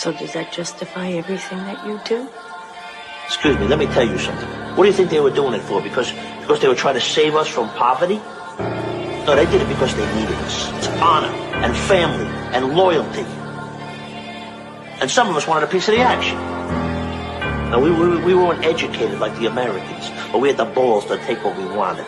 So does that justify everything that you do? Excuse me, let me tell you something. What do you think they were doing it for? Because they were trying to save us from poverty? No, they did it because they needed us. It's honor and family and loyalty. And some of us wanted a piece of the action. Now, we weren't educated like the Americans, but we had the balls to take what we wanted.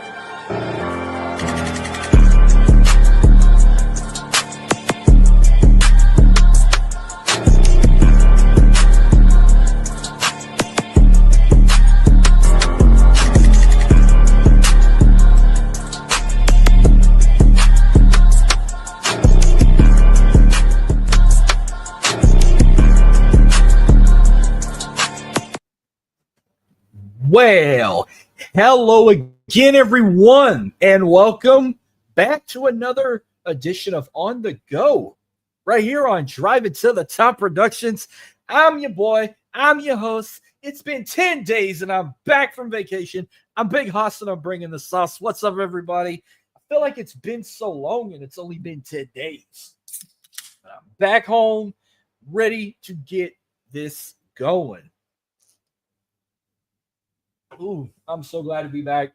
Well, hello again, everyone, and welcome back to another edition of On the Go, right here on Driving to the Top Productions. I'm your boy, I'm your host. It's been 10 days, and I'm back from vacation. I'm Big Hoss, and I'm bringing the sauce. What's up, everybody? I feel like it's been so long, and it's only been 10 days. But I'm back home, ready to get this going. Ooh, I'm so glad to be back.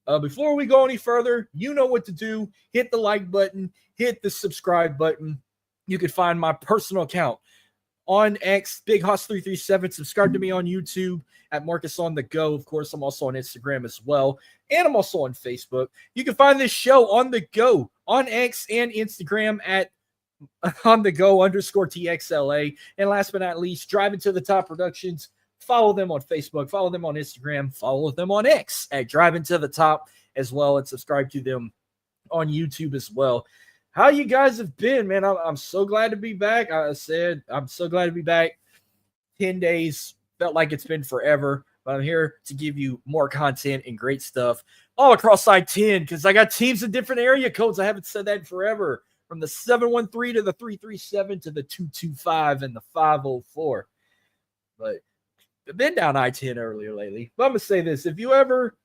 Before we go any further, you know what to do. Hit the like button. Hit the subscribe button. You can find my personal account on X, Big Hoss 337. Subscribe to me on YouTube at Marcus on the Go. Of course, I'm also on Instagram as well. And I'm also on Facebook. You can find this show on the go on X and Instagram at on the go _TXLA. And last but not least, Driving to the Top Productions. Follow them on Facebook, follow them on Instagram, follow them on X at Driving to the Top as well, and subscribe to them on YouTube as well. How you guys have been, man? I'm so glad to be back. I said I'm so glad to be back. 10 days, felt like it's been forever, but I'm here to give you more content and great stuff all across I-10 because I got teams in different area codes. I haven't said that in forever, from the 713 to the 337 to the 225 and the 504. But I've been down I-10 earlier lately. But I'm going to say this. If you ever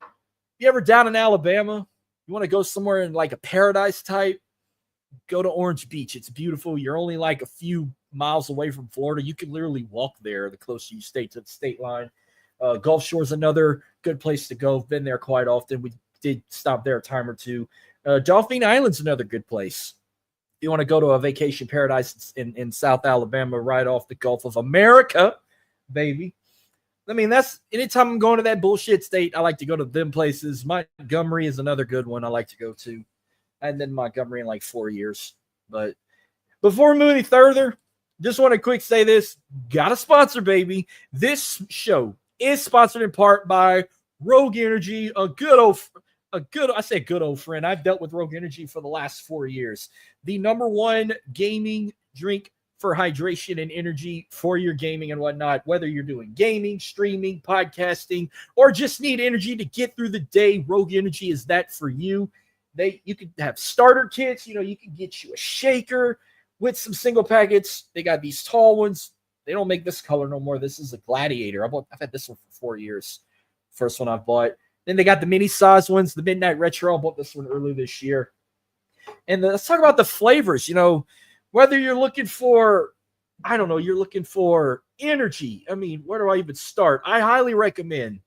down in Alabama, you want to go somewhere in like a paradise type, go to Orange Beach. It's beautiful. You're only like a few miles away from Florida. You can literally walk there the closer you stay to the state line. Gulf Shore is another good place to go. I've been there quite often. We did stop there a time or two. Dauphine Island's another good place. If you want to go to a vacation paradise in South Alabama right off the Gulf of America, baby. I mean, that's anytime I'm going to that bullshit state, I like to go to them places. Montgomery is another good one I like to go to. And then Montgomery in like 4 years. But before we move any further, just want to quick say this. Got a sponsor, baby. This show is sponsored in part by Rogue Energy, a good old friend. I've dealt with Rogue Energy for the last 4 years. The number one gaming drink for hydration and energy for your gaming and whatnot, whether you're doing gaming, streaming, podcasting, or just need energy to get through the day. Rogue Energy is that for you. You can have starter kits. You can get you a shaker with some single packets. They got these tall ones. They don't make this color no more. This is a Gladiator. I've had this one for 4 years. First one I've bought. Then they got the mini size ones, the Midnight Retro. I bought this one early this year. And let's talk about the flavors. Whether you're looking for, you're looking for energy. I mean, where do I even start? I highly recommend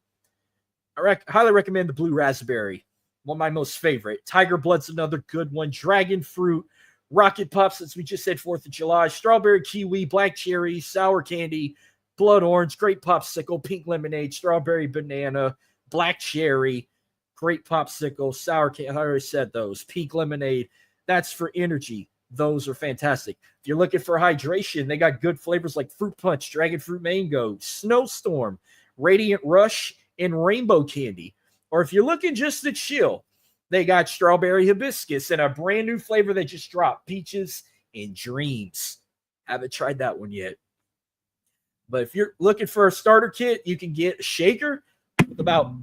the Blue Raspberry, one of my most favorite. Tiger Blood's another good one. Dragon Fruit, Rocket Pop, since we just said 4th of July. Strawberry Kiwi, Black Cherry, Sour Candy, Blood Orange, Grape Popsicle, Pink Lemonade, Strawberry Banana, Black Cherry, Grape Popsicle, Sour Candy. I already said those. Pink Lemonade. That's for energy. Those are fantastic. If you're looking for hydration, they got good flavors like Fruit Punch, Dragon Fruit Mango, Snowstorm, Radiant Rush, and Rainbow Candy. Or if you're looking just to chill, they got Strawberry Hibiscus and a brand new flavor that just dropped, Peaches and Dreams. Haven't tried that one yet. But if you're looking for a starter kit, you can get a shaker with about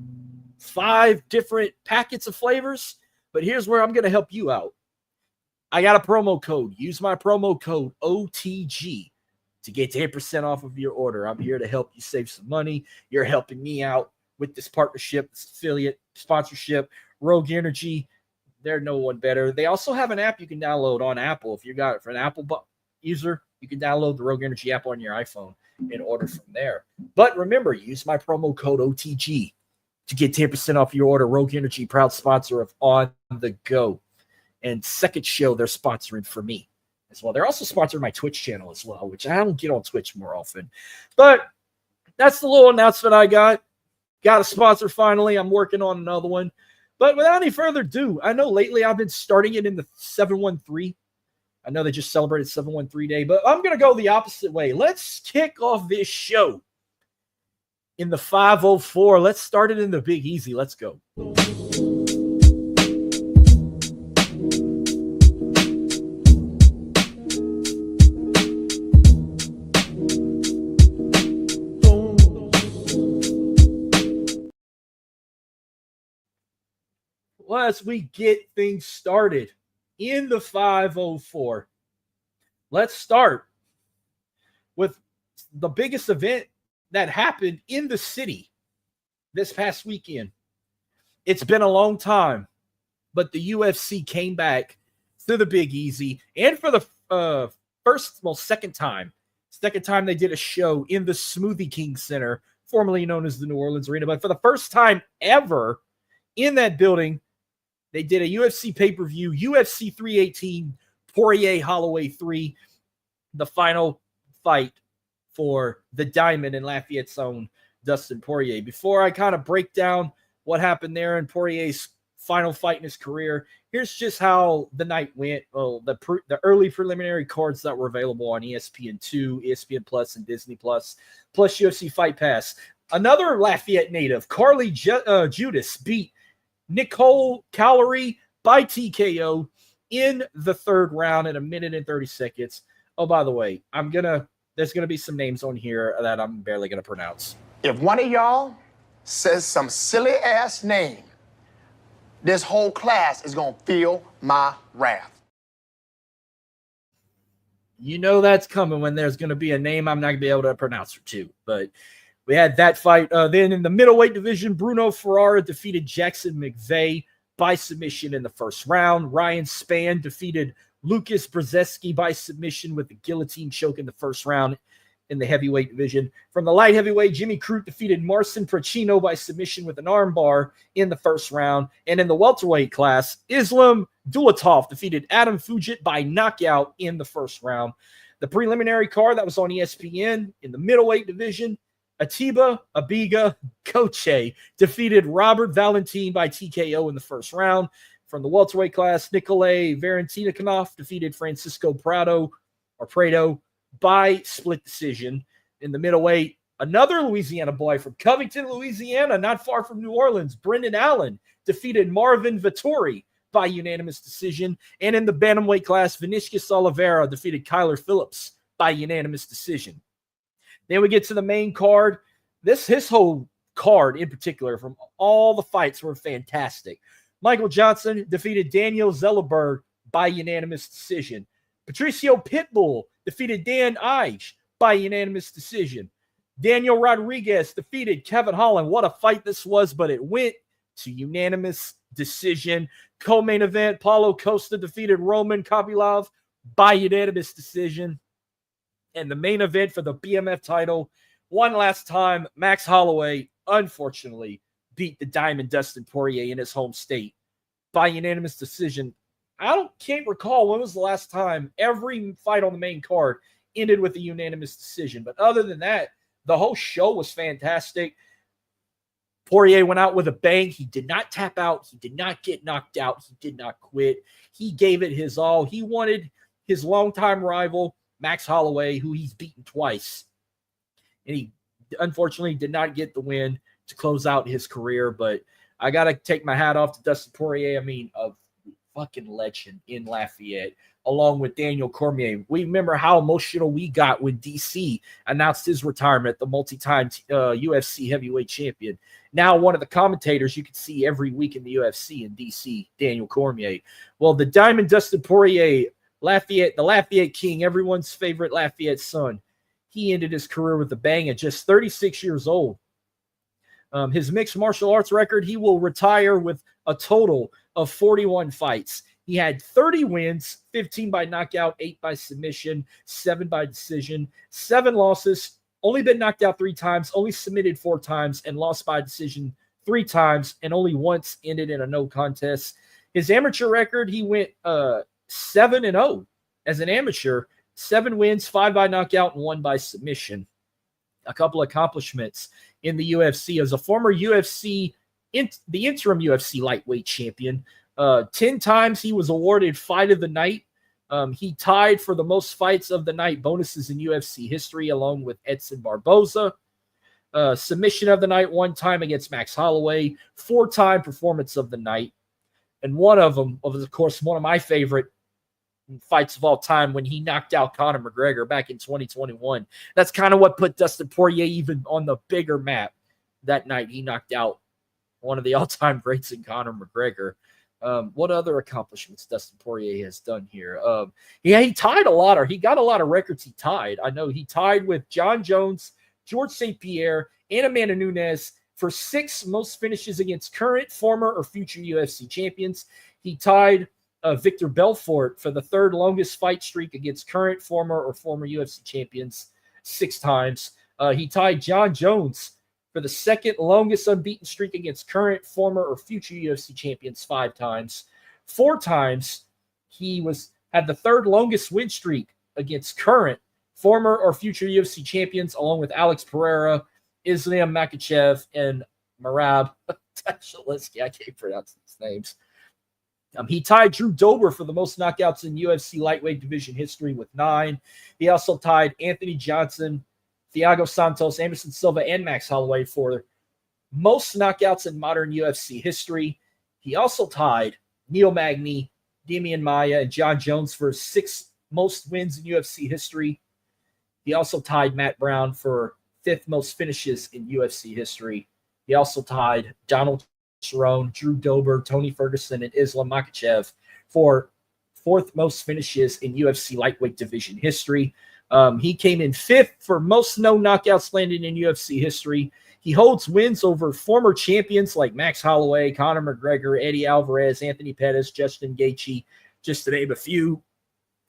5 different packets of flavors. But here's where I'm going to help you out. I got a promo code. Use my promo code OTG to get 10% off of your order. I'm here to help you save some money. You're helping me out with this partnership, this affiliate sponsorship. Rogue Energy, they're no one better. They also have an app you can download on Apple. If you got it for an Apple user, You can download the Rogue Energy app on your iPhone and order from there. But remember, use my promo code OTG to get 10% off your order. Rogue Energy, proud sponsor of On the Go. And Second Show, they're sponsoring for me as well. They're also sponsoring my Twitch channel as well, which I don't get on Twitch more often. But that's the little announcement I got. Got a sponsor finally. I'm working on another one. But without any further ado, I know lately I've been starting it in the 713. I know they just celebrated 713 Day, but I'm going to go the opposite way. Let's kick off this show in the 504. Let's start it in the Big Easy. Let's go. Well, as we get things started in the 504, let's start with the biggest event that happened in the city this past weekend. It's been a long time, but the UFC came back to the Big Easy, and for the second time they did a show in the Smoothie King Center, formerly known as the New Orleans Arena. But for the first time ever in that building, they did a UFC pay-per-view, UFC 318, Poirier Holloway 3, the final fight for the Diamond in Lafayette's own Dustin Poirier. Before I kind of break down what happened there in Poirier's final fight in his career, here's just how the night went. Well, the early preliminary cards that were available on ESPN2, ESPN Plus, and Disney Plus, plus UFC Fight Pass. Another Lafayette native, Carly Judas, beat Nicole Callery by TKO in the third round in 1 minute and 30 seconds. Oh, by the way, there's gonna be some names on here that I'm barely gonna pronounce. If one of y'all says some silly ass name, this whole class is gonna feel my wrath. You know that's coming when there's gonna be a name I'm not gonna be able to pronounce or two, but we had that fight. Then in the middleweight division, Bruno Ferrara defeated Jackson McVeigh by submission in the first round. Ryan Spann defeated Lucas Brzezinski by submission with the guillotine choke in the first round in the heavyweight division. From the light heavyweight, Jimmy Crute defeated Marcin Pracino by submission with an armbar in the first round. And in the welterweight class, Islam Dulatov defeated Adam Fugit by knockout in the first round. The preliminary card that was on ESPN in the middleweight division, Atiba Abiga Koche defeated Robert Valentin by TKO in the first round. From the welterweight class, Nikolay Valentinov defeated Francisco Prado by split decision. In the middleweight, another Louisiana boy from Covington, Louisiana, not far from New Orleans, Brendan Allen defeated Marvin Vettori by unanimous decision. And in the bantamweight class, Vinicius Oliveira defeated Kyler Phillips by unanimous decision. Then we get to the main card. His whole card in particular, from all the fights, were fantastic. Michael Johnson defeated Daniel Zellerberg by unanimous decision. Patricio Pitbull defeated Dan Ige by unanimous decision. Daniel Rodriguez defeated Kevin Holland. What a fight this was, but it went to unanimous decision. Co-main event, Paulo Costa defeated Roman Kopylov by unanimous decision. And the main event for the BMF title, one last time, Max Holloway, unfortunately, beat the Diamond Dustin Poirier in his home state by unanimous decision. Can't recall when was the last time every fight on the main card ended with a unanimous decision. But other than that, the whole show was fantastic. Poirier went out with a bang. He did not tap out. He did not get knocked out. He did not quit. He gave it his all. He wanted his longtime rival, Max Holloway, who he's beaten twice. And he unfortunately did not get the win to close out his career. But I got to take my hat off to Dustin Poirier. I mean, a fucking legend in Lafayette, along with Daniel Cormier. We remember how emotional we got when DC announced his retirement, the multi-time UFC heavyweight champion. Now one of the commentators you can see every week in the UFC in DC, Daniel Cormier. Well, the Diamond Dustin Poirier, Lafayette, the Lafayette King, everyone's favorite Lafayette son, he ended his career with a bang at just 36 years old. His mixed martial arts record, he will retire with a total of 41 fights. He had 30 wins, 15 by knockout, 8 by submission, 7 by decision, 7 losses, only been knocked out 3 times, only submitted 4 times, and lost by decision 3 times, and only once ended in a no contest. His amateur record, he went 7-0 as an amateur, 7 wins, 5 by knockout, and 1 by submission. A couple accomplishments in the UFC. As a former the interim UFC lightweight champion, 10 times he was awarded Fight of the Night. He tied for the most fights of the night bonuses in UFC history, along with Edson Barboza. Submission of the night 1 time against Max Holloway, 4-time performance of the night. And one of them was, of course, one of my favorite fights of all time when he knocked out Conor McGregor back in 2021. That's kind of what put Dustin Poirier even on the bigger map. That night, he knocked out one of the all-time greats in Conor McGregor. What other accomplishments Dustin Poirier has done here? He tied a lot, or he got a lot of records he tied. I know he tied with John Jones, George St. Pierre, and Amanda Nunes for 6 most finishes against current, former, or future UFC champions. He tied Victor Belfort for the 3rd longest fight streak against current, former, or former UFC champions 6 times. He tied John Jones for the 2nd longest unbeaten streak against current, former, or future UFC champions 5 times. 4 times he had the 3rd longest win streak against current, former, or future UFC champions, along with Alex Pereira, Islam Makhachev, and Merab Tashalinsky. I can't pronounce these names. He tied Drew Dober for the most knockouts in UFC lightweight division history with 9. He also tied Anthony Johnson, Thiago Santos, Anderson Silva, and Max Holloway for most knockouts in modern UFC history. He also tied Neil Magny, Demian Maia, and John Jones for 6 most wins in UFC history. He also tied Matt Brown for 5th most finishes in UFC history. He also tied Donald Cerrone, Drew Dober, Tony Ferguson, and Islam Makhachev for 4th most finishes in UFC lightweight division history. He came in 5th for most no knockouts landed in UFC history. He holds wins over former champions like Max Holloway, Conor McGregor, Eddie Alvarez, Anthony Pettis, Justin Gaethje, just to name a few.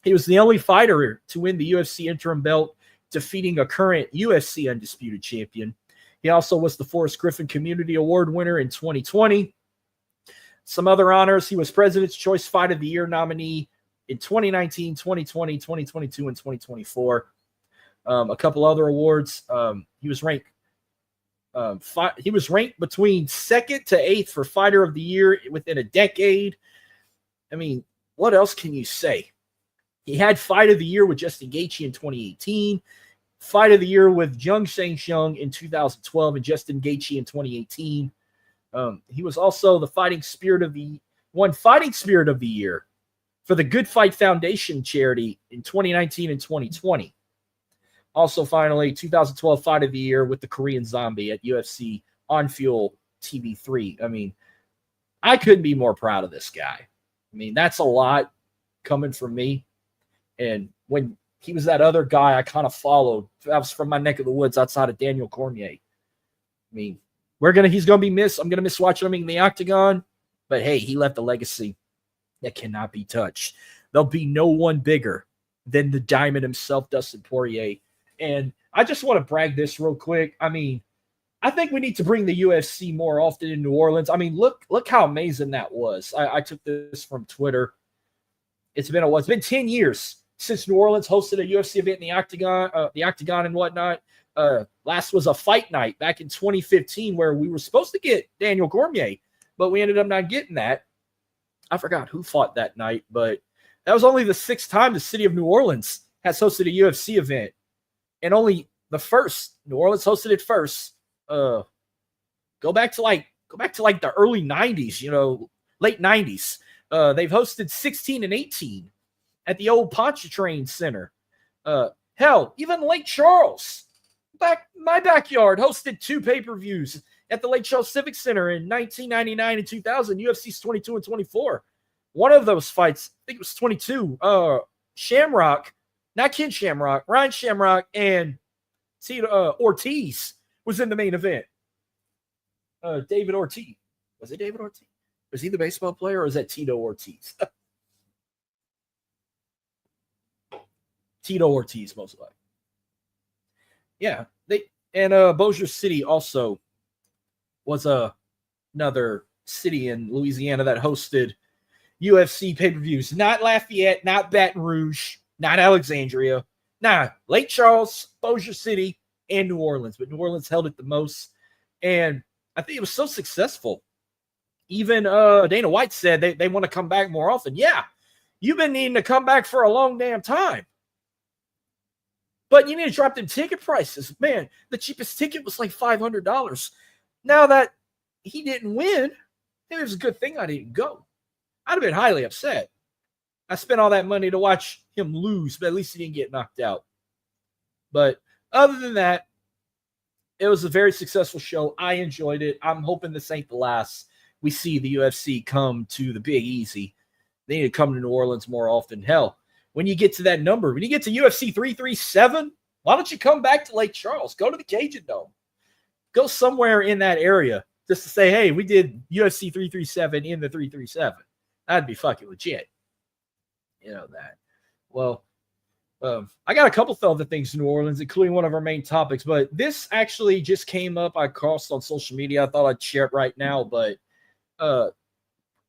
He was the only fighter to win the UFC interim belt, defeating a current UFC undisputed champion. He also was the Forrest Griffin Community Award winner in 2020. Some other honors: he was President's Choice Fight of the Year nominee in 2019, 2020, 2022, and 2024. A couple other awards. He was ranked between 2nd to 8th for Fighter of the Year within a decade. I mean, what else can you say? He had Fight of the Year with Justin Gaethje in 2018, Fight of the Year with Jung Sheng-Sheng in 2012, and Justin Gaethje in 2018. He was also the Fighting Spirit of the Year for the Good Fight Foundation charity in 2019 and 2020. Also, finally, 2012 Fight of the Year with the Korean Zombie at UFC On Fuel TV3. I mean, I couldn't be more proud of this guy. I mean, that's a lot coming from me. And when he was that other guy I kind of followed, that was from my neck of the woods outside of Daniel Cormier. I mean, he's going to be missed. I'm going to miss watching him in the octagon. But hey, he left a legacy that cannot be touched. There'll be no one bigger than the Diamond himself, Dustin Poirier. And I just want to brag this real quick. I mean, I think we need to bring the UFC more often in New Orleans. I mean, look how amazing that was. I took this from Twitter. It's been 10 years since New Orleans hosted a UFC event in the Octagon and whatnot. Last was a fight night back in 2015 where we were supposed to get Daniel Cormier, but we ended up not getting that. I forgot who fought that night, but that was only the 6th time the city of New Orleans has hosted a UFC event, and only the first. New Orleans hosted it first. Go back to like the early 90s, late 90s. They've hosted 16 and 18 at the old Pontchartrain Center. Hell, even Lake Charles, my backyard, hosted 2 pay-per-views at the Lake Charles Civic Center in 1999 and 2000, UFC's 22 and 24. One of those fights, I think it was 22, Shamrock, not Ken Shamrock, Ryan Shamrock, and Ortiz was in the main event. David Ortiz. Was it David Ortiz? Was he the baseball player, or is that Tito Ortiz? Tito Ortiz, most likely. Yeah, Bossier City also was another city in Louisiana that hosted UFC pay-per-views. Not Lafayette, not Baton Rouge, not Alexandria. Nah, Lake Charles, Bossier City, and New Orleans. But New Orleans held it the most. And I think it was so successful. Even Dana White said they want to come back more often. Yeah, you've been needing to come back for a long damn time. But you need to drop them ticket prices. Man, the cheapest ticket was like $500. Now that he didn't win, it was a good thing I didn't go. I'd have been highly upset. I spent all that money to watch him lose, but at least he didn't get knocked out. But other than that, it was a very successful show. I enjoyed it. I'm hoping this ain't the last we see the UFC come to the Big Easy. They need to come to New Orleans more often. Hell, when you get to that number, when you get to UFC 337, why don't you come back to Lake Charles? Go to the Cajun Dome. Go somewhere in that area just to say, hey, we did UFC 337 in the 337. That'd be fucking legit. You know that. Well, I got a couple other things in New Orleans, including one of our main topics, but this actually just came up. I crossed on social media. I thought I'd share it right now, but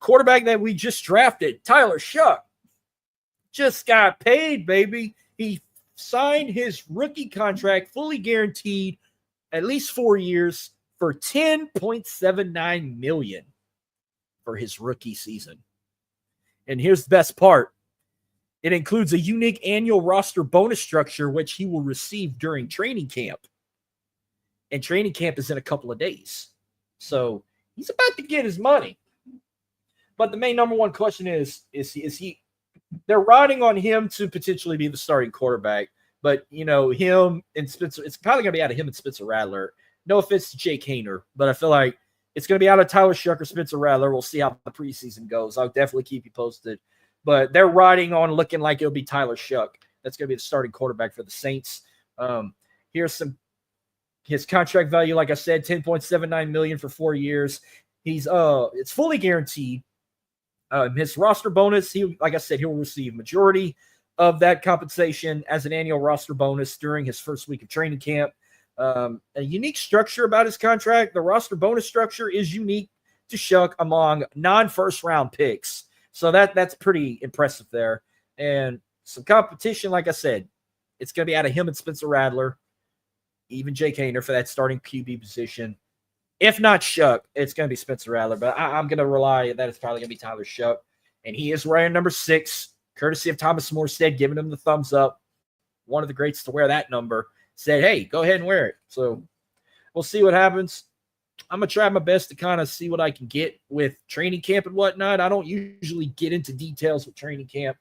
quarterback that we just drafted, Tyler Shuck, just got paid, baby. He signed his rookie contract, fully guaranteed, at least 4 years, for $10.79 million for his rookie season. And here's the best part. It includes a unique annual roster bonus structure, which he will receive during training camp. And training camp is in a couple of days. So he's about to get his money. But the main number one question is he they're riding on him to potentially be the starting quarterback. But, you know, him and Spencer, it's probably going to be out of him and Spencer Rattler. No offense to Jake Haener, but I feel like it's going to be out of Tyler Shuck or Spencer Rattler. We'll see how the preseason goes. I'll definitely keep you posted. But they're riding on looking like it'll be Tyler Shuck. That's going to be the starting quarterback for the Saints. Here's his contract value, like I said, $10.79 million for 4 years. It's fully guaranteed. His roster bonus, like I said, he'll receive majority of that compensation as an annual roster bonus during his first week of training camp. A unique structure about his contract, the roster bonus structure is unique to Shuck among non-first round picks. So that's pretty impressive there. And some competition, like I said, it's going to be out of him and Spencer Rattler, even Jake Haener for that starting QB position. If not Shuck, it's going to be Spencer Rattler. But I'm going to rely that it's probably going to be Tyler Shuck. And he is wearing number 6, courtesy of Thomas Morstead, giving him the thumbs up. One of the greats to wear that number said, hey, go ahead and wear it. So we'll see what happens. I'm going to try my best to kind of see what I can get with training camp and whatnot. I don't usually get into details with training camp,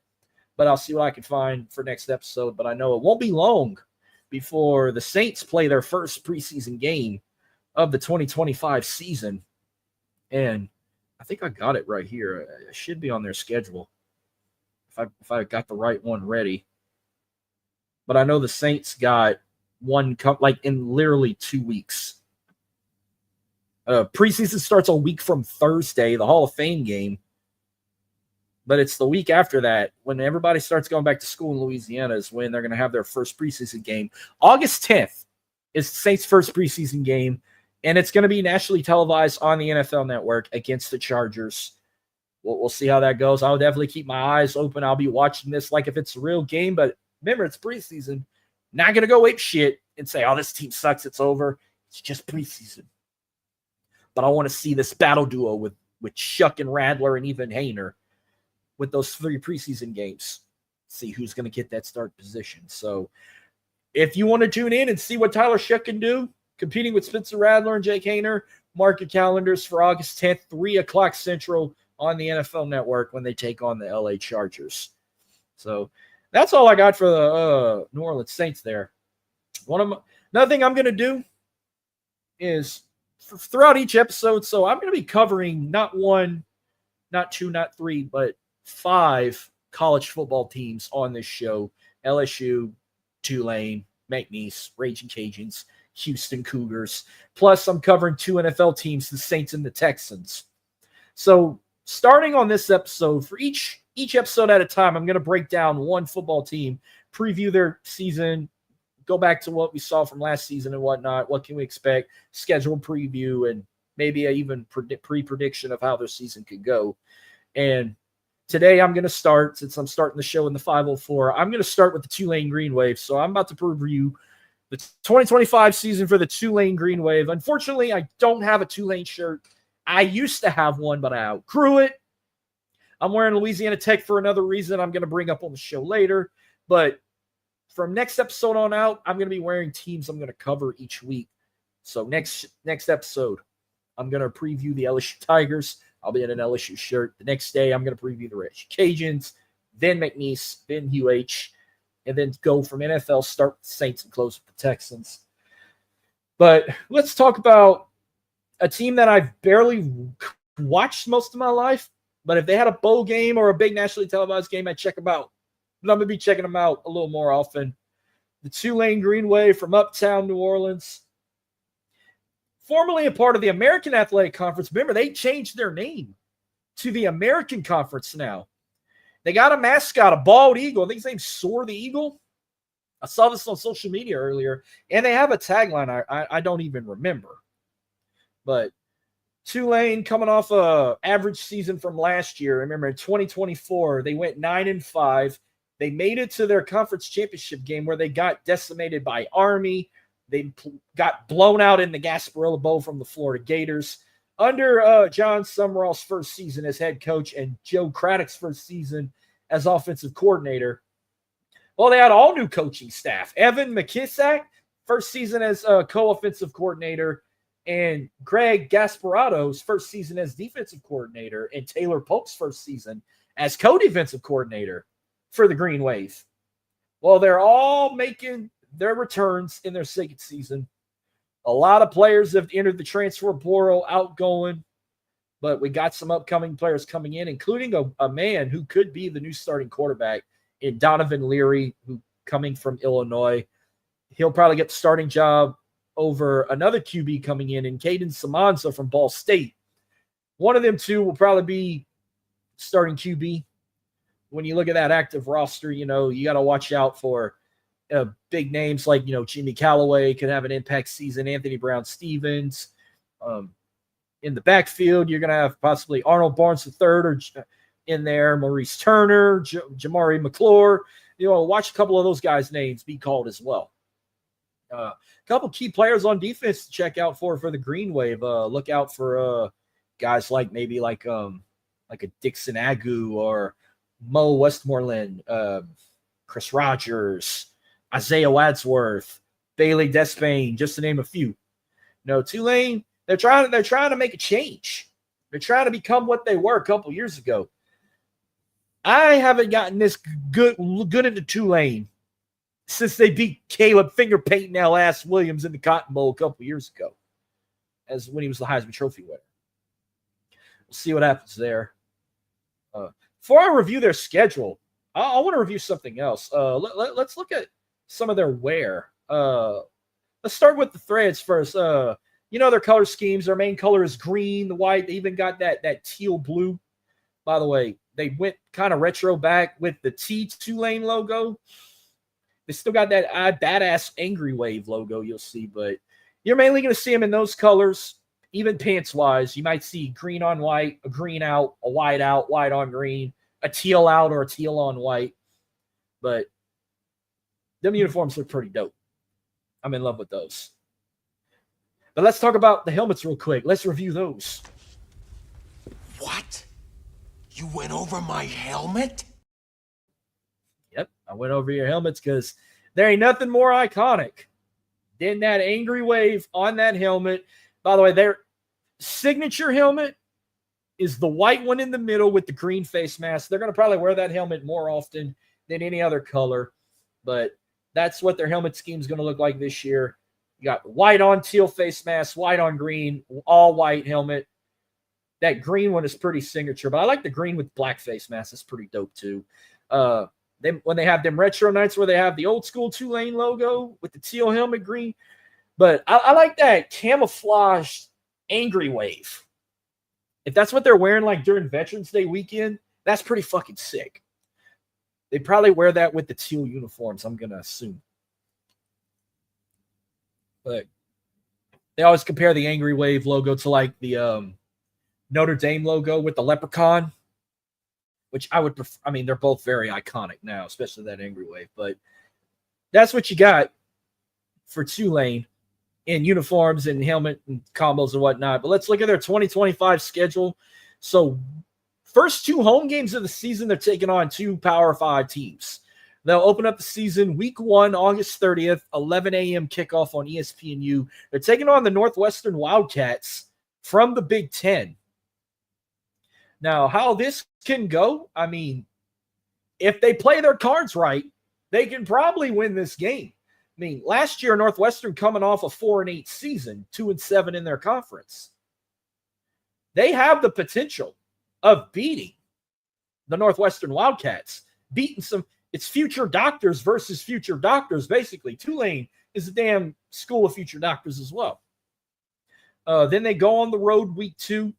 but I'll see what I can find for next episode. But I know it won't be long before the Saints play their first preseason game of the 2025 season. And I think I got it right here. It should be on their schedule if I got the right one ready. But I know the Saints got one like in literally 2 weeks. Preseason starts a week from Thursday, the Hall of Fame game. But it's the week after that, when everybody starts going back to school in Louisiana, is when they're going to have their first preseason game. August 10th is Saints' first preseason game, and it's going to be nationally televised on the NFL Network against the Chargers. We'll see how that goes. I'll definitely keep my eyes open. I'll be watching this like if it's a real game, but remember, it's preseason. Not going to go ape shit and say, oh, this team sucks, it's over. It's just preseason. But I want to see this battle duo with Shuck and Rattler and even Haener with those 3 preseason games. See who's going to get that start position. So if you want to tune in and see what Tyler Shuck can do, competing with Spencer Rattler and Jake Haener, mark your calendars for August 10th, 3 o'clock Central on the NFL Network when they take on the LA Chargers. So that's all I got for the New Orleans Saints there. Another thing I'm going to do is throughout each episode, so I'm going to be covering not 1, not 2, not 3, but 5 college football teams on this show. LSU, Tulane, McNeese, Raging Cajuns, Houston Cougars. Plus, I'm covering 2 NFL teams, the Saints and the Texans. So starting on this episode, for each episode at a time, I'm going to break down one football team, preview their season, go back to what we saw from last season and whatnot. What can we expect? Schedule preview and maybe a even pre-prediction of how their season could go. And today I'm going to start, since I'm starting the show in the 504, I'm going to start with the Tulane Green Wave. So I'm about to preview the 2025 season for the Tulane Green Wave. Unfortunately, I don't have a Tulane shirt. I used to have one, but I outgrew it. I'm wearing Louisiana Tech for another reason I'm going to bring up on the show later. But from next episode on out, I'm going to be wearing teams I'm going to cover each week. So next episode, I'm going to preview the LSU Tigers. I'll be in an LSU shirt. The next day, I'm going to preview the Rich Cajuns, then McNeese, then UH, and then go from NFL, start with the Saints, and close with the Texans. But let's talk about a team that I've barely watched most of my life. But if they had a bowl game or a big nationally televised game, I'd check them out. But I'm going to be checking them out a little more often. The Tulane Green Wave from uptown New Orleans. Formerly a part of the American Athletic Conference. Remember, they changed their name to the American Conference now. They got a mascot, a bald eagle. I think his name's Soar the Eagle. I saw this on social media earlier. And they have a tagline I don't even remember. But Tulane coming off a average season from last year. Remember, in 2024, they went 9-5. They made it to their conference championship game where they got decimated by Army. They got blown out in the Gasparilla Bowl from the Florida Gators. Under John Summerall's first season as head coach and Joe Craddock's first season as offensive coordinator, well, they had all new coaching staff. Evan McKissack, first season as co-offensive coordinator, and Greg Gasparado's first season as defensive coordinator, and Taylor Polk's first season as co-defensive coordinator for the Green Wave. Well, they're all making their returns in their second season. A lot of players have entered the transfer portal, outgoing, but we got some upcoming players coming in, including a man who could be the new starting quarterback in Donovan Leary, who coming from Illinois. He'll probably get the starting job over another QB coming in Caden Samanza from Ball State. One of them two will probably be starting QB. When you look at that active roster, you got to watch out for big names like, Jimmy Callaway could have an impact season, Anthony Brown-Stevens. In the backfield, you're going to have possibly Arnold Barnes III in there, Maurice Turner, Jamari McClure. Watch a couple of those guys' names be called as well. A couple key players on defense to check out for the Green Wave. Look out for guys like maybe like a Dixon Agu or Mo Westmoreland, Chris Rogers, Isaiah Wadsworth, Bailey Despain, just to name a few. Tulane, they're trying to make a change. They're trying to become what they were a couple years ago. I haven't gotten this good into Tulane since they beat Caleb Finger Painting L.S. Williams in the Cotton Bowl a couple years ago, as when he was the Heisman Trophy winner. We'll see what happens there. Before I review their schedule, I want to review something else. Let's look at some of their wear. Let's start with the Threads first. Their color schemes. Their main color is green, the white. They even got that teal blue. By the way, they went kind of retro back with the Tulane logo. They still got that badass Angry Wave logo you'll see, but you're mainly going to see them in those colors. Even pants-wise, you might see green on white, a green out, a white out, white on green, a teal out, or a teal on white. But them uniforms look pretty dope. I'm in love with those. But let's talk about the helmets real quick. Let's review those. What? You went over my helmet? Yep, I went over your helmets because there ain't nothing more iconic than that Angry Wave on that helmet. By the way, their signature helmet is the white one in the middle with the green face mask. They're going to probably wear that helmet more often than any other color, but that's what their helmet scheme is going to look like this year. You got white on teal face mask, white on green, all white helmet. That green one is pretty signature, but I like the green with black face mask. It's pretty dope too. When they have them retro nights where they have the old school Tulane logo with the teal helmet green, but I like that camouflage Angry Wave. If that's what they're wearing like during Veterans Day weekend, that's pretty fucking sick. They probably wear that with the teal uniforms, I'm going to assume. But they always compare the Angry Wave logo to like the Notre Dame logo with the leprechaun, which I would prefer. I mean, they're both very iconic now, especially that Angry Wave. But that's what you got for Tulane in uniforms and helmet and combos and whatnot. But let's look at their 2025 schedule. So first 2 home games of the season, they're taking on 2 Power 5 teams. They'll open up the season week 1, August 30th, 11 a.m. kickoff on ESPNU. They're taking on the Northwestern Wildcats from the Big Ten. Now, how this can go, I mean, if they play their cards right, they can probably win this game. I mean, last year, Northwestern coming off a 4-8 season, 2-7 in their conference. They have the potential of beating the Northwestern Wildcats, beating some. It's future doctors versus future doctors, basically. Tulane is a damn school of future doctors as well. Then they go on the road week 2.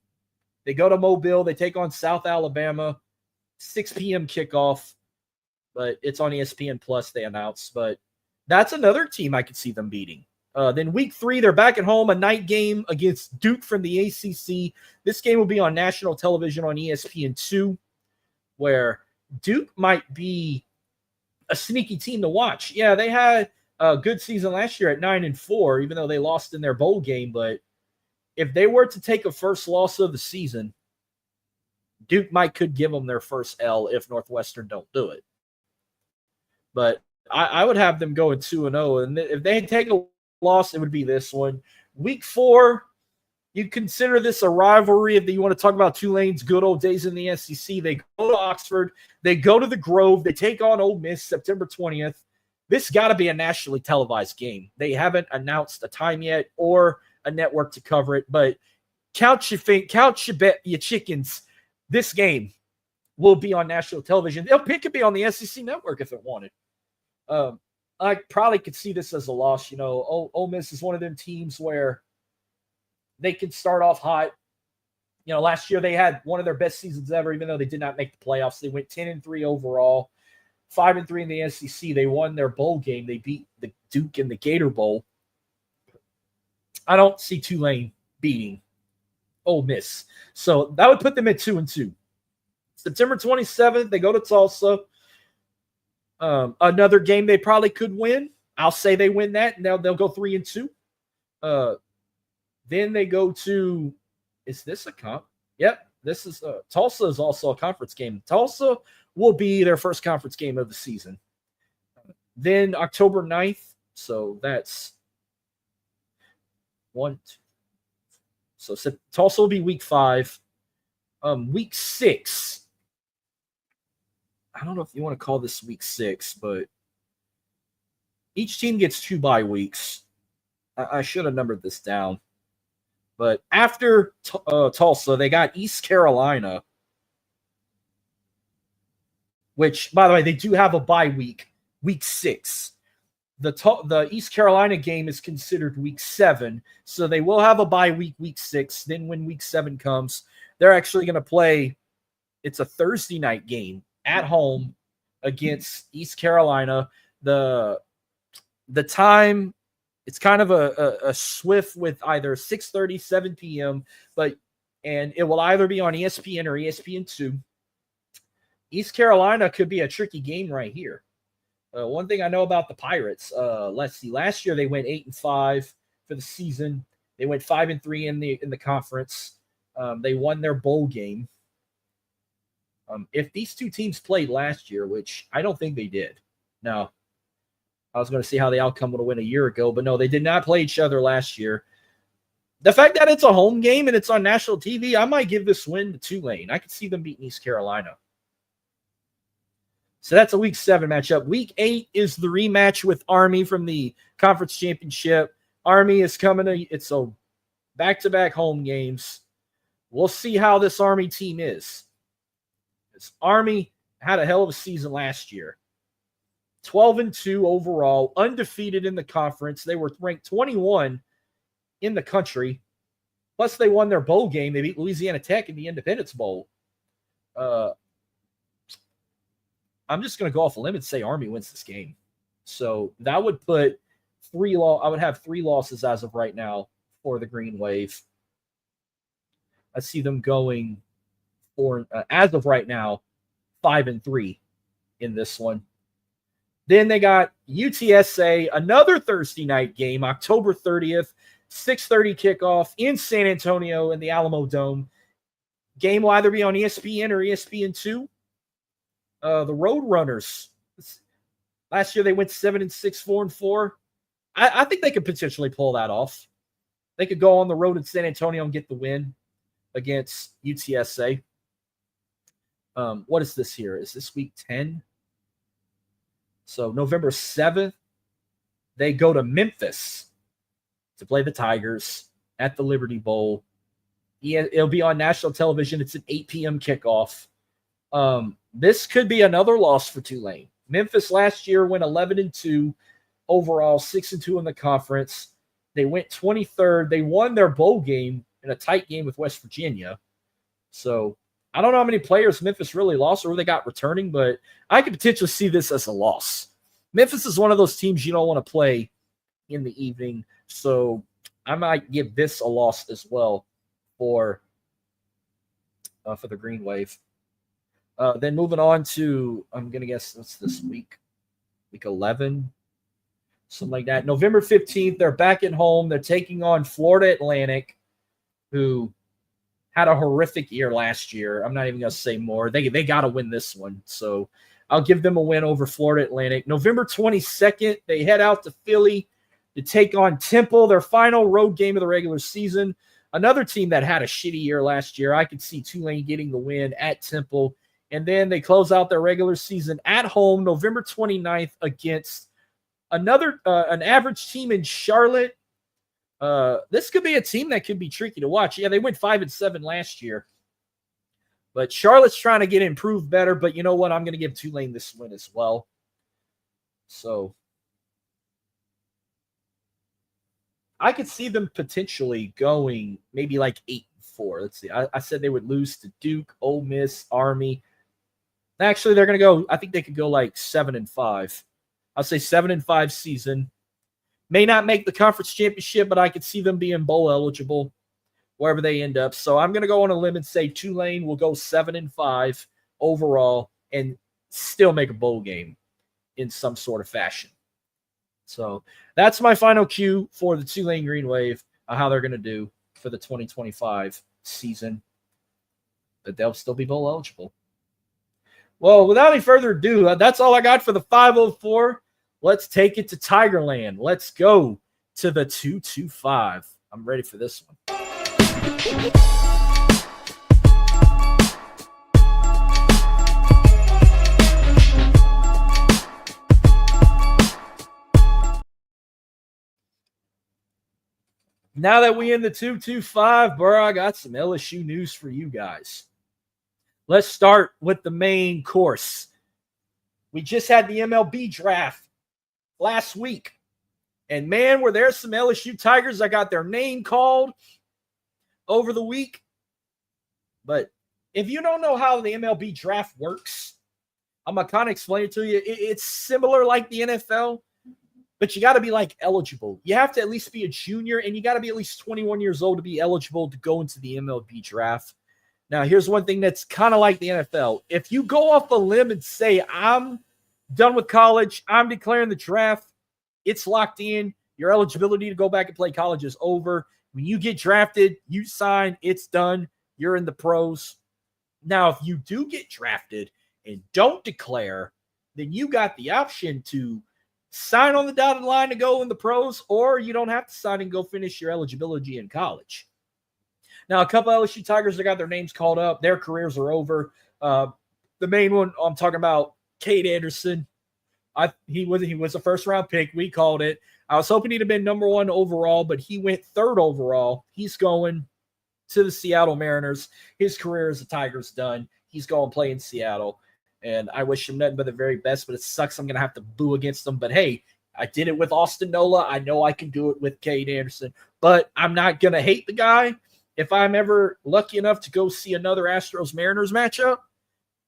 They go to Mobile. They take on South Alabama, 6 p.m. kickoff, but it's on ESPN Plus, they announced. But that's another team I could see them beating. Then week 3, they're back at home, a night game against Duke from the ACC. This game will be on national television on ESPN2, where Duke might be a sneaky team to watch. Yeah, they had a good season last year at 9-4, even though they lost in their bowl game. But if they were to take a first loss of the season, Duke could give them their first L if Northwestern don't do it. But I would have them going 2-0. And if they take a loss, it would be this one. Week 4, you consider this a rivalry if you want to talk about Tulane's good old days in the SEC. They go to Oxford. They go to the Grove. They take on Ole Miss September 20th. This got to be a nationally televised game. They haven't announced a time yet or a network to cover it, but count your bet, your chickens. This game will be on national television. It could be on the SEC network if it wanted. I probably could see this as a loss. You know, Ole Miss is one of them teams where they can start off hot. You know, last year they had one of their best seasons ever, even though they did not make the playoffs. They went 10-3 overall, 5-3 in the SEC. They won their bowl game. They beat the Duke in the Gator Bowl. I don't see Tulane beating Ole Miss. So that would put them at 2-2. September 27th, they go to Tulsa. Another game they probably could win. I'll say they win that, and they'll go 3-2. Then they go to, is this a comp? Yep, this is Tulsa is also a conference game. Tulsa will be their first conference game of the season. Then October 9th, so that's 1, 2. So Tulsa will be week 5. Week 6. I don't know if you want to call this week 6, but each team gets 2 bye weeks. I should have numbered this down. But after Tulsa, they got East Carolina, which, by the way, they do have a bye week, week 6. The East Carolina game is considered week 7, so they will have a bye week, week 6. Then when week 7 comes, they're actually going to play. It's a Thursday night game at home against East Carolina. The time, it's kind of a swift with either 6:30, 7 p.m., and it will either be on ESPN or ESPN2. East Carolina could be a tricky game right here. One thing I know about the Pirates, let's see, last year they went 8-5 for the season. They went 5-3 in the conference. They won their bowl game. If these two teams played last year, which I don't think they did. No, I was going to see how the outcome would have went a year ago, but no, they did not play each other last year. The fact that it's a home game and it's on national TV, I might give this win to Tulane. I could see them beating East Carolina. So that's a week 7 matchup. Week 8 is the rematch with Army from the conference championship. Army is coming to, it's a back-to-back home games. We'll see how this Army team is. This Army had a hell of a season last year. 12-2 overall, undefeated in the conference. They were ranked 21 in the country. Plus, they won their bowl game. They beat Louisiana Tech in the Independence Bowl. I'm just going to go off a limb and say Army wins this game. So that would put I would have 3 losses as of right now for the Green Wave. I see them going for, as of right now, 5-3 in this one. Then they got UTSA, another Thursday night game, October 30th, 6:30 kickoff in San Antonio in the Alamo Dome. Game will either be on ESPN or ESPN2. The Roadrunners, last year they went 7-6, 4-4. I think they could potentially pull that off. They could go on the road in San Antonio and get the win against UTSA. What is this here? Is this week 10? So November 7th, they go to Memphis to play the Tigers at the Liberty Bowl. It'll be on national television. It's an 8 p.m. kickoff. This could be another loss for Tulane. Memphis last year went 11-2 overall, 6-2 in the conference. They went 23rd. They won their bowl game in a tight game with West Virginia. So I don't know how many players Memphis really lost or they got returning, but I could potentially see this as a loss. Memphis is one of those teams you don't want to play in the evening, so I might give this a loss as well for the Green Wave. Then moving on to, I'm going to guess what's this week? Week 11, something like that. November 15th, they're back at home. They're taking on Florida Atlantic, who had a horrific year last year. I'm not even going to say more. They got to win this one. So I'll give them a win over Florida Atlantic. November 22nd, they head out to Philly to take on Temple, their final road game of the regular season. Another team that had a shitty year last year. I could see Tulane getting the win at Temple. And then they close out their regular season at home November 29th against another an average team in Charlotte. This could be a team that could be tricky to watch. Yeah, they went 5-7 last year. But Charlotte's trying to get improved better. But you know what? I'm going to give Tulane this win as well. So I could see them potentially going maybe like 8-4. Let's see. I said they would lose to Duke, Ole Miss, Army. Actually, they're going to go, I think they could go like 7-5. I'll say 7-5 season. May not make the conference championship, but I could see them being bowl eligible wherever they end up. So I'm going to go on a limb and say Tulane will go 7-5 overall and still make a bowl game in some sort of fashion. So that's my final cue for the Tulane Green Wave, how they're going to do for the 2025 season. But they'll still be bowl eligible. Well, without any further ado, that's all I got for the 504. Let's take it to Tigerland. Let's go to the 225. I'm ready for this one. Now that we in the 225, bro, I got some LSU news for you guys. Let's start with the main course. We just had the MLB draft last week. And man, were there some LSU Tigers that got their name called over the week. But if you don't know how the MLB draft works, I'm going to kind of explain it to you. It's similar like the NFL, but you got to be like eligible. You have to at least be a junior, and you got to be at least 21 years old to be eligible to go into the MLB draft. Now, here's one thing that's kind of like the NFL. If you go off a limb and say, I'm done with college, I'm declaring the draft, it's locked in, your eligibility to go back and play college is over. When you get drafted, you sign, it's done, you're in the pros. Now, if you do get drafted and don't declare, then you got the option to sign on the dotted line to go in the pros, or you don't have to sign and go finish your eligibility in college. Now, a couple LSU Tigers that got their names called up, their careers are over. The main one I'm talking about, Cade Anderson. He was a first-round pick. We called it. I was hoping he'd have been number 1 overall, but he went 3rd overall. He's going to the Seattle Mariners. His career as a Tiger's done. He's going to play in Seattle, and I wish him nothing but the very best, but it sucks I'm going to have to boo against him. But, hey, I did it with Austin Nola. I know I can do it with Cade Anderson, but I'm not going to hate the guy. If I'm ever lucky enough to go see another Astros-Mariners matchup,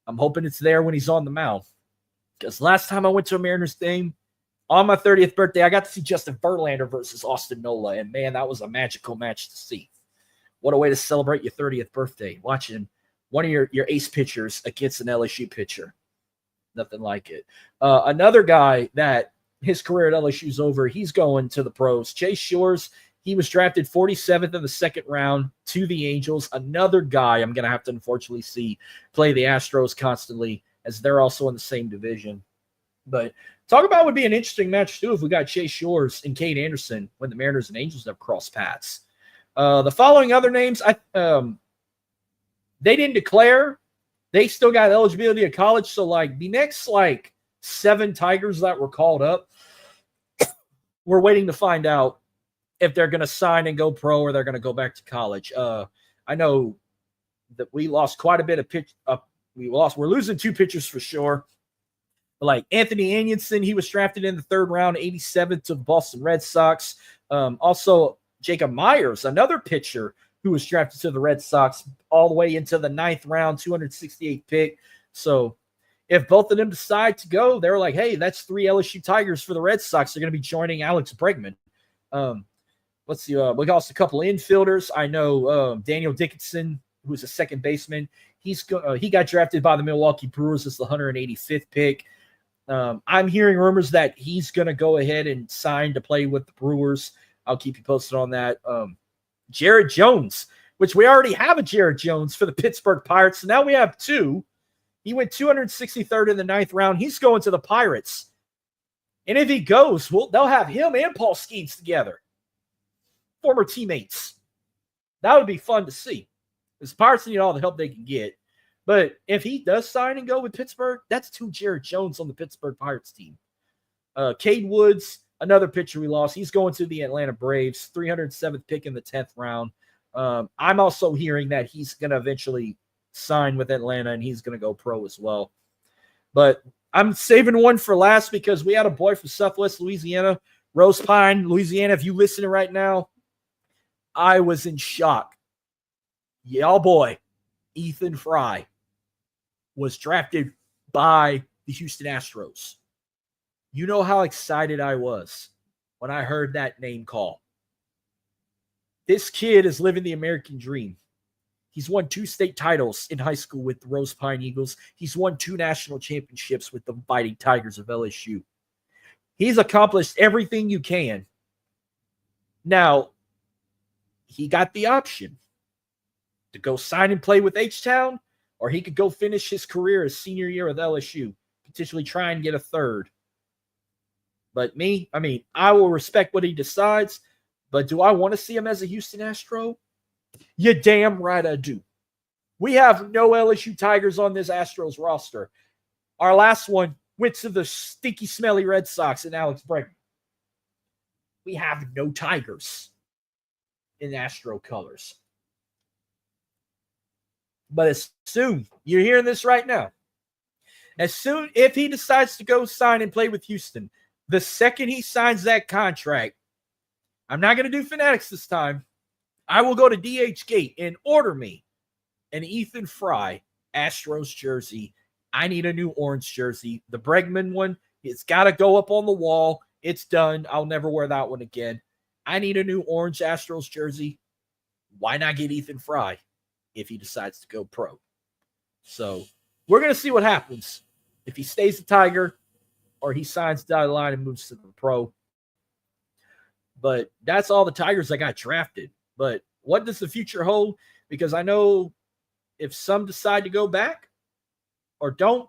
I'm hoping it's there when he's on the mound. Because last time I went to a Mariners game, on my 30th birthday, I got to see Justin Verlander versus Austin Nola. And, man, that was a magical match to see. What a way to celebrate your 30th birthday, watching one of your ace pitchers against an LSU pitcher. Nothing like it. Another guy that his career at LSU is over, he's going to the pros. Chase Shores, he was drafted 47th in the second round to the Angels. Another guy I'm going to have to unfortunately see play the Astros constantly, as they're also in the same division. But talk about would be an interesting match, too, if we got Chase Shores and Cade Anderson when the Mariners and Angels have crossed paths. The following other names, they didn't declare. They still got eligibility at college. So, the next, 7 Tigers that were called up, we're waiting to find out if they're going to sign and go pro or they're going to go back to college. I know that we lost quite a bit of pitch. We're losing 2 pitchers for sure. Like Anthony Anderson, he was drafted in the 3rd round, 87th to the Boston Red Sox. Also, Jacob Myers, another pitcher who was drafted to the Red Sox all the way into the 9th round, 268th pick. So if both of them decide to go, they're like, hey, that's 3 LSU Tigers for the Red Sox. They're going to be joining Alex Bregman. Let's see. We got a couple infielders. I know Daniel Dickinson, who's a second baseman. He got drafted by the Milwaukee Brewers as the 185th pick. I'm hearing rumors that he's going to go ahead and sign to play with the Brewers. I'll keep you posted on that. Jared Jones, which we already have a Jared Jones for the Pittsburgh Pirates. So now we have 2. He went 263rd in the 9th round. He's going to the Pirates. And if he goes, they'll have him and Paul Skeens together. Former teammates. That would be fun to see. Because the Pirates need all the help they can get. But if he does sign and go with Pittsburgh, that's 2 Jared Jones on the Pittsburgh Pirates team. Cade Woods, another pitcher we lost. He's going to the Atlanta Braves, 307th pick in the 10th round. I'm also hearing that he's going to eventually sign with Atlanta and he's going to go pro as well. But I'm saving one for last because we had a boy from Southwest Louisiana, Rose Pine, Louisiana. If you listen right now, I was in shock. Y'all boy, Ethan Fry, was drafted by the Houston Astros. You know how excited I was when I heard that name call. This kid is living the American dream. He's won 2 state titles in high school with the Rose Pine Eagles. He's won 2 national championships with the Fighting Tigers of LSU. He's accomplished everything you can. Now, he got the option to go sign and play with H-Town, or he could go finish his career his senior year with LSU, potentially try and get a 3rd. But I will respect what he decides, but do I want to see him as a Houston Astro? You damn right I do. We have no LSU Tigers on this Astros roster. Our last one went to the stinky, smelly Red Sox and Alex Bregman. We have no Tigers in Astro colors. But as soon, you're hearing this right now, as soon, if he decides to go sign and play with Houston, the second he signs that contract, I'm not going to do Fanatics this time. I will go to DH Gate and order me an Ethan Fry Astros jersey. I need a new orange jersey. The Bregman one, it's got to go up on the wall. It's done. I'll never wear that one again. I need a new orange Astros jersey. Why not get Ethan Fry if he decides to go pro? So we're going to see what happens. If he stays a Tiger or he signs down the line and moves to the pro. But that's all the Tigers that got drafted. But what does the future hold? Because I know if some decide to go back or don't,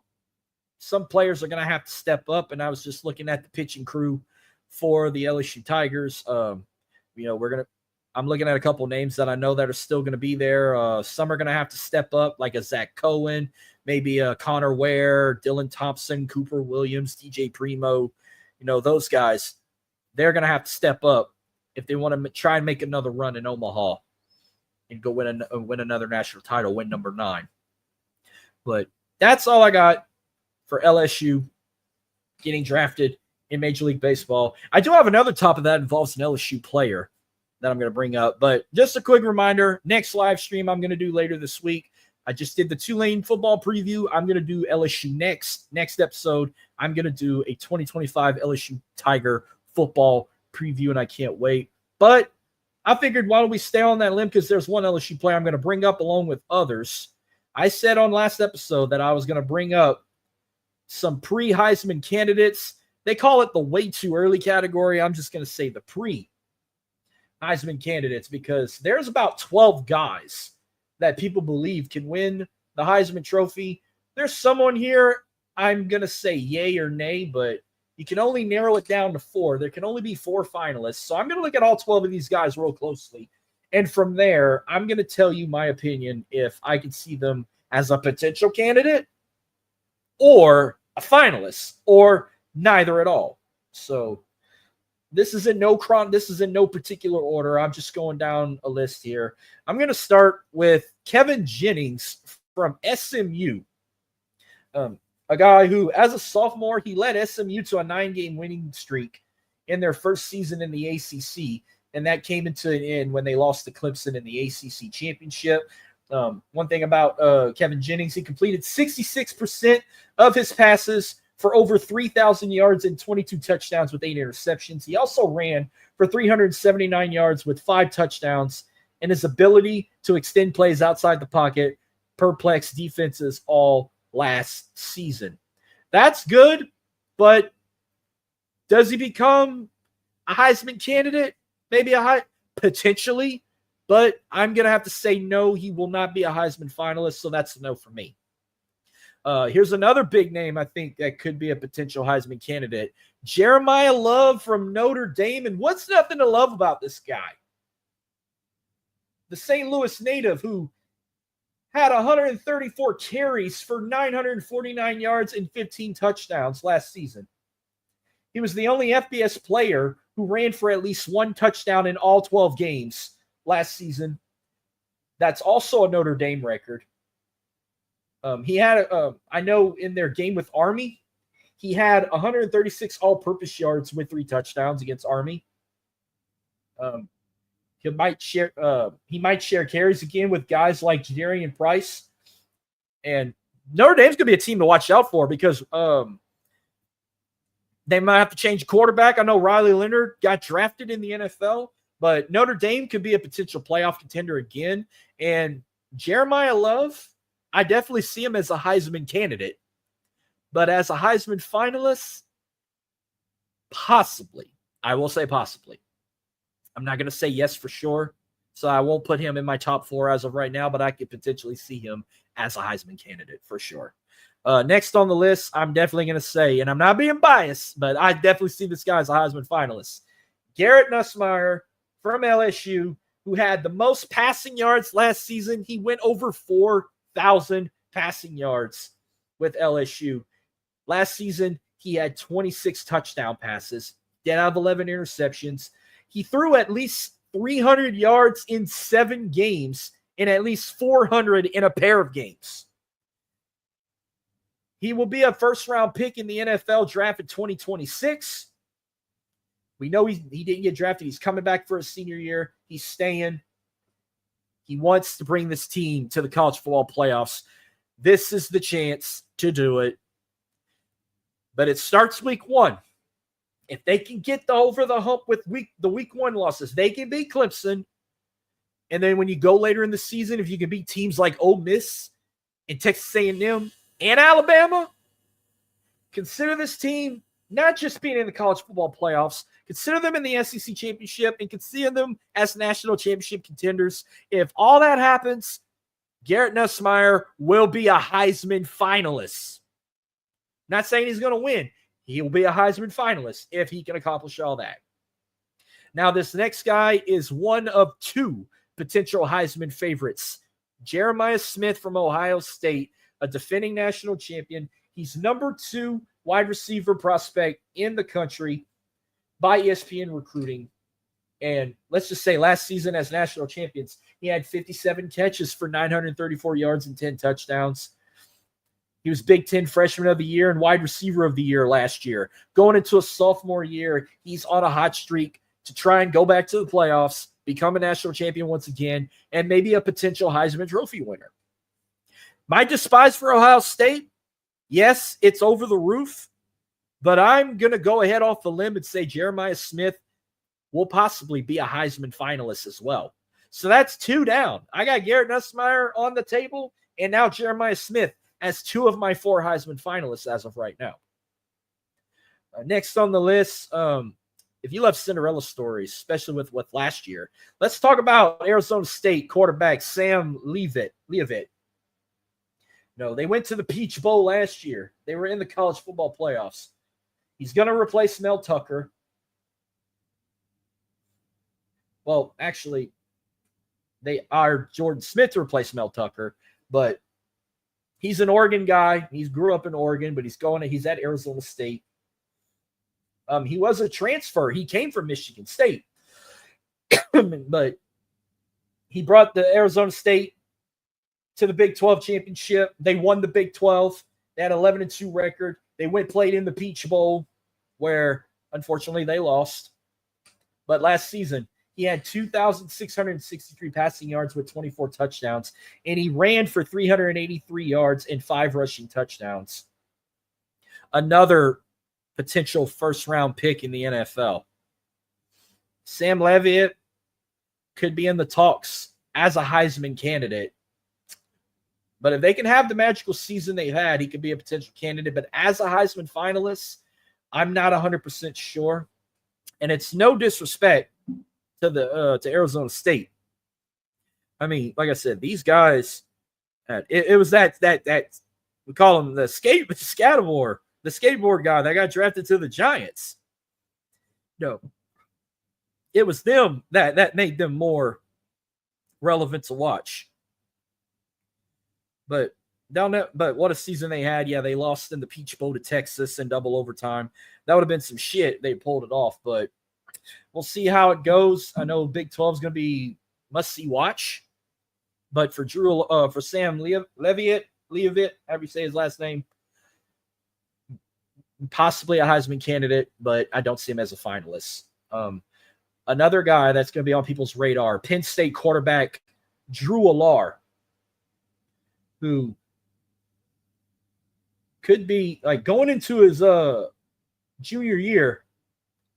some players are going to have to step up. And I was just looking at the pitching crew for the LSU Tigers. I'm looking at a couple names that I know that are still going to be there. Some are going to have to step up, like a Zach Cohen, maybe a Connor Ware, Dylan Thompson, Cooper Williams, DJ Primo. Those guys, they're going to have to step up if they want to try and make another run in Omaha and go win another national title, win number 9. But that's all I got for LSU getting drafted in Major League Baseball. I do have another topic that involves an LSU player that I'm going to bring up. But just a quick reminder, next live stream I'm going to do later this week, I just did the Tulane football preview. I'm going to do LSU next. Next episode, I'm going to do a 2025 LSU Tiger football preview, and I can't wait. But I figured, why don't we stay on that limb, because there's one LSU player I'm going to bring up along with others. I said on last episode that I was going to bring up some pre-Heisman candidates. They call it the way too early category. I'm just going to say the pre-Heisman candidates, because there's about 12 guys that people believe can win the Heisman Trophy. There's someone here I'm going to say yay or nay, but you can only narrow it down to 4. There can only be 4 finalists. So I'm going to look at all 12 of these guys real closely. And from there, I'm going to tell you my opinion if I can see them as a potential candidate or a finalist or neither at all. So this is in no particular order. I'm just going down a list here. I'm going to start with Kevin Jennings from SMU. A guy who, as a sophomore, he led SMU to a 9-game winning streak in their first season in the ACC, and that came into an end when they lost to Clemson in the ACC championship. One thing about Kevin Jennings, he completed 66% of his passes for over 3,000 yards and 22 touchdowns with 8 interceptions. He also ran for 379 yards with 5 touchdowns, and his ability to extend plays outside the pocket perplexed defenses all last season. That's good, but does he become a Heisman candidate? Maybe potentially, but I'm going to have to say no, he will not be a Heisman finalist, so that's a no for me. Here's another big name I think that could be a potential Heisman candidate. Jeremiah Love from Notre Dame. And what's nothing to love about this guy? The St. Louis native who had 134 carries for 949 yards and 15 touchdowns last season. He was the only FBS player who ran for at least 1 touchdown in all 12 games last season. That's also a Notre Dame record. He had, I know in their game with Army, he had 136 all-purpose yards with 3 touchdowns against Army. He might share carries again with guys like Jadarian Price. And Notre Dame's going to be a team to watch out for, because they might have to change quarterback. I know Riley Leonard got drafted in the NFL, but Notre Dame could be a potential playoff contender again. And Jeremiah Love, I definitely see him as a Heisman candidate, but as a Heisman finalist, possibly. I will say possibly. I'm not going to say yes for sure, so I won't put him in my top 4 as of right now, but I could potentially see him as a Heisman candidate for sure. Next on the list, I'm definitely going to say, and I'm not being biased, but I definitely see this guy as a Heisman finalist. Garrett Nussmeier from LSU, who had the most passing yards last season. He went over 4,000 passing yards with LSU. Last season, he had 26 touchdown passes, 10 out of 11 interceptions. He threw at least 300 yards in 7 games and at least 400 in a pair of games. He will be a first-round pick in the NFL draft in 2026. We know he didn't get drafted. He's coming back for his senior year. He's staying. He wants to bring this team to the college football playoffs. This is the chance to do it. But it starts week 1. If they can get over the hump with the week 1 losses, they can beat Clemson. And then when you go later in the season, if you can beat teams like Ole Miss and Texas A&M and Alabama, consider this team not just being in the college football playoffs, consider them in the SEC championship, and consider them as national championship contenders. If all that happens, Garrett Nussmeier will be a Heisman finalist. Not saying he's going to win. He will be a Heisman finalist if he can accomplish all that. Now, this next guy is one of 2 potential Heisman favorites. Jeremiah Smith from Ohio State, a defending national champion. He's number 2 wide receiver prospect in the country by ESPN Recruiting. And let's just say last season as national champions, he had 57 catches for 934 yards and 10 touchdowns. He was Big Ten Freshman of the Year and Wide Receiver of the Year last year. Going into a sophomore year, he's on a hot streak to try and go back to the playoffs, become a national champion once again, and maybe a potential Heisman Trophy winner. My despise for Ohio State, yes, it's over the roof, but I'm going to go ahead off the limb and say Jeremiah Smith will possibly be a Heisman finalist as well. So that's 2 down. I got Garrett Nussmeier on the table, and now Jeremiah Smith as 2 of my 4 Heisman finalists as of right now. Next on the list, if you love Cinderella stories, especially with last year, let's talk about Arizona State quarterback Sam Leavitt. No, they went to the Peach Bowl last year. They were in the college football playoffs. He's going to replace Mel Tucker. Well, actually, they are Jordan Smith to replace Mel Tucker, but he's an Oregon guy. He grew up in Oregon, but he's at Arizona State. He was a transfer. He came from Michigan State, but he brought the Arizona State to the Big 12 championship. They won the Big 12. They had 11-2 record. They played in the Peach Bowl, where unfortunately they lost. But last season, he had 2,663 passing yards with 24 touchdowns, and he ran for 383 yards and 5 rushing touchdowns. Another potential first-round pick in the NFL. Sam Leavitt could be in the talks as a Heisman candidate. But if they can have the magical season they've had, he could be a potential candidate. But as a Heisman finalist, I'm not 100% sure. And it's no disrespect to Arizona State. I mean, like I said, these guys, it was that we call him the skateboard guy that got drafted to the Giants. No, it was them that made them more relevant to watch. But what a season they had. Yeah, they lost in the Peach Bowl to Texas in double overtime. That would have been some shit. They pulled it off, but we'll see how it goes. I know Big 12 is going to be must-see watch. But for Sam Leavitt, however you say his last name, possibly a Heisman candidate, but I don't see him as a finalist. Another guy that's going to be on people's radar, Penn State quarterback Drew Allar, who could be like going into his junior year,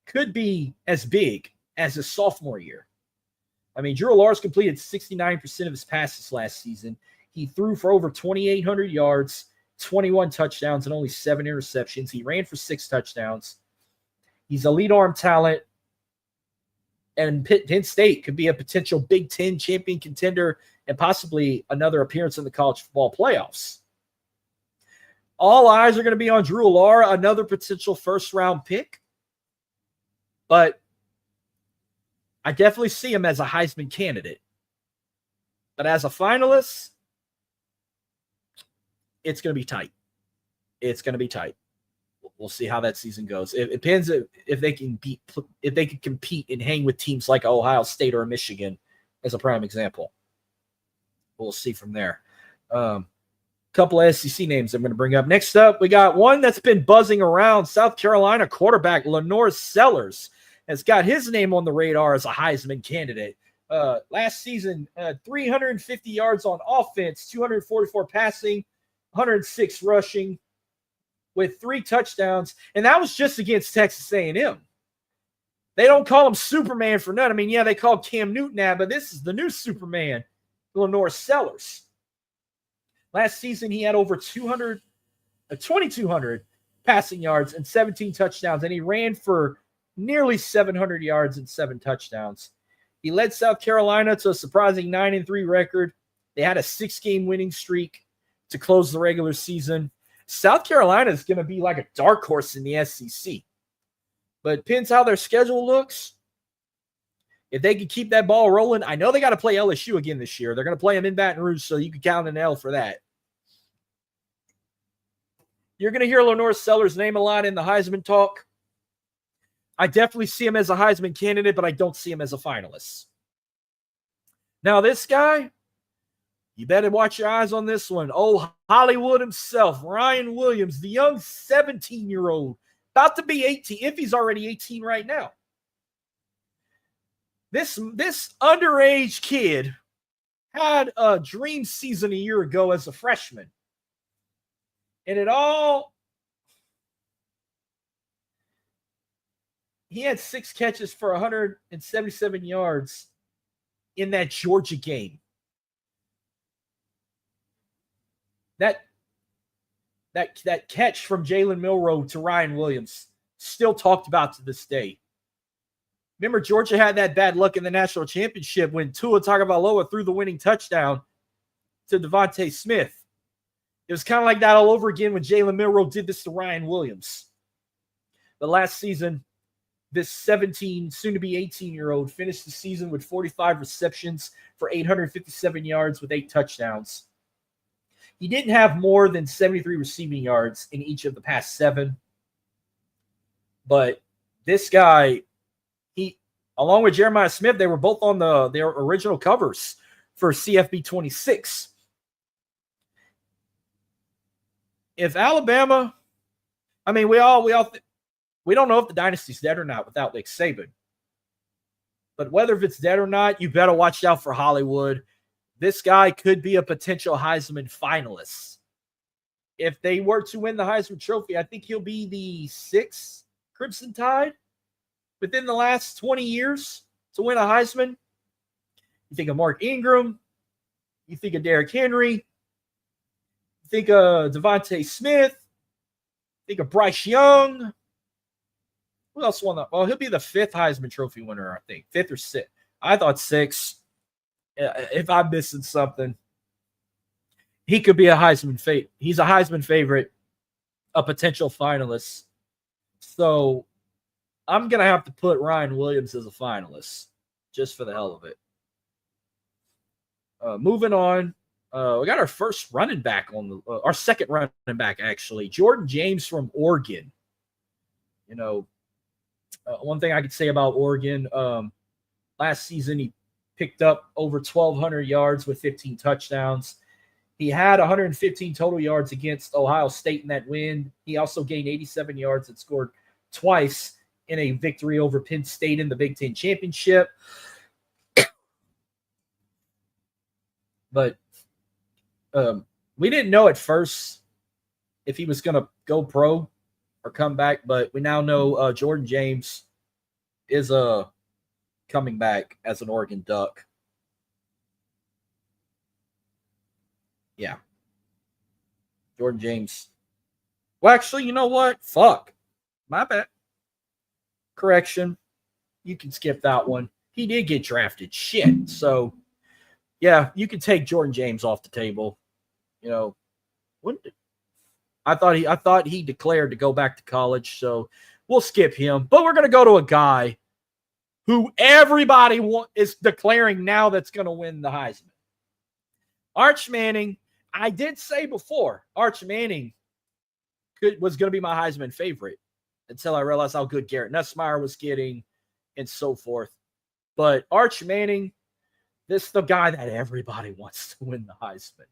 could be as big as his sophomore year. I mean, Drew Allar's completed 69% of his passes last season. He threw for over 2,800 yards, 21 touchdowns, and only 7 interceptions. He ran for 6 touchdowns. He's a lead arm talent. And Penn State could be a potential Big Ten champion contender and possibly another appearance in the college football playoffs. All eyes are going to be on Drew Allar, another potential first-round pick. But I definitely see him as a Heisman candidate. But as a finalist, it's going to be tight. It's going to be tight. We'll see how that season goes. It depends if they can compete and hang with teams like Ohio State or Michigan as a prime example. We'll see from there. Couple of SEC names I'm going to bring up. Next up, we got one that's been buzzing around. South Carolina quarterback Lenore Sellers has got his name on the radar as a Heisman candidate. Last season, 350 yards on offense, 244 passing, 106 rushing, with 3 touchdowns, and that was just against Texas A&M. They don't call him Superman for nothing. I mean, yeah, they call Cam Newton that, but this is the new Superman, Lenore Sellers. Last season, he had over 2,200 passing yards and 17 touchdowns, and he ran for nearly 700 yards and 7 touchdowns. He led South Carolina to a surprising 9-3 record. They had a 6-game winning streak to close the regular season. South Carolina is going to be like a dark horse in the SEC. But it depends how their schedule looks. If they can keep that ball rolling, I know they got to play LSU again this year. They're going to play them in Baton Rouge, so you can count an L for that. You're going to hear Lenore Sellers' name a lot in the Heisman talk. I definitely see him as a Heisman candidate, but I don't see him as a finalist. Now, this guy, you better watch your eyes on this one. Oh, Hollywood himself, Ryan Williams, the young 17-year-old, about to be 18, if he's already 18 right now. This underage kid had a dream season a year ago as a freshman. And he had 6 catches for 177 yards in that Georgia game. That catch from Jalen Milroe to Ryan Williams, still talked about to this day. Remember, Georgia had that bad luck in the national championship when Tua Tagovailoa threw the winning touchdown to Devontae Smith. It was kind of like that all over again when Jalen Milroe did this to Ryan Williams. But last season, this 17, soon-to-be 18-year-old finished the season with 45 receptions for 857 yards with 8 touchdowns. He didn't have more than 73 receiving yards in each of the past 7. But this guy, he, along with Jeremiah Smith, they were both on their original covers for CFB 26. If Alabama, I mean, we don't know if the dynasty's dead or not without Nick Saban. But whether if it's dead or not, you better watch out for Hollywood. This guy could be a potential Heisman finalist. If they were to win the Heisman Trophy, I think he'll be the 6th Crimson Tide within the last 20 years to win a Heisman. You think of Mark Ingram. You think of Derrick Henry. You think of Devontae Smith. Think of Bryce Young. Who else won that? Well, he'll be the 5th Heisman Trophy winner, I think. 5th or 6th. I thought 6th. If I'm missing something, he could be a Heisman favorite. He's a Heisman favorite, a potential finalist. So I'm going to have to put Ryan Williams as a finalist just for the hell of it. Moving on. We got our first running back our second running back, actually. Jordan James from Oregon. You know, one thing I could say about Oregon, last season he picked up over 1,200 yards with 15 touchdowns. He had 115 total yards against Ohio State in that win. He also gained 87 yards and scored twice in a victory over Penn State in the Big Ten Championship. But we didn't know at first if he was going to go pro or come back, but we now know Jordan James is coming back as an Oregon Duck. Yeah. Jordan James. Well, actually, you know what? Fuck. My bad. Correction. You can skip that one. He did get drafted. Shit. So, yeah, you can take Jordan James off the table. You know, I thought he declared to go back to college, so we'll skip him. But we're going to go to a guy who everybody is declaring now that's going to win the Heisman. Arch Manning. I did say before, Arch Manning was going to be my Heisman favorite until I realized how good Garrett Nussmeier was getting and so forth. But Arch Manning, this is the guy that everybody wants to win the Heisman.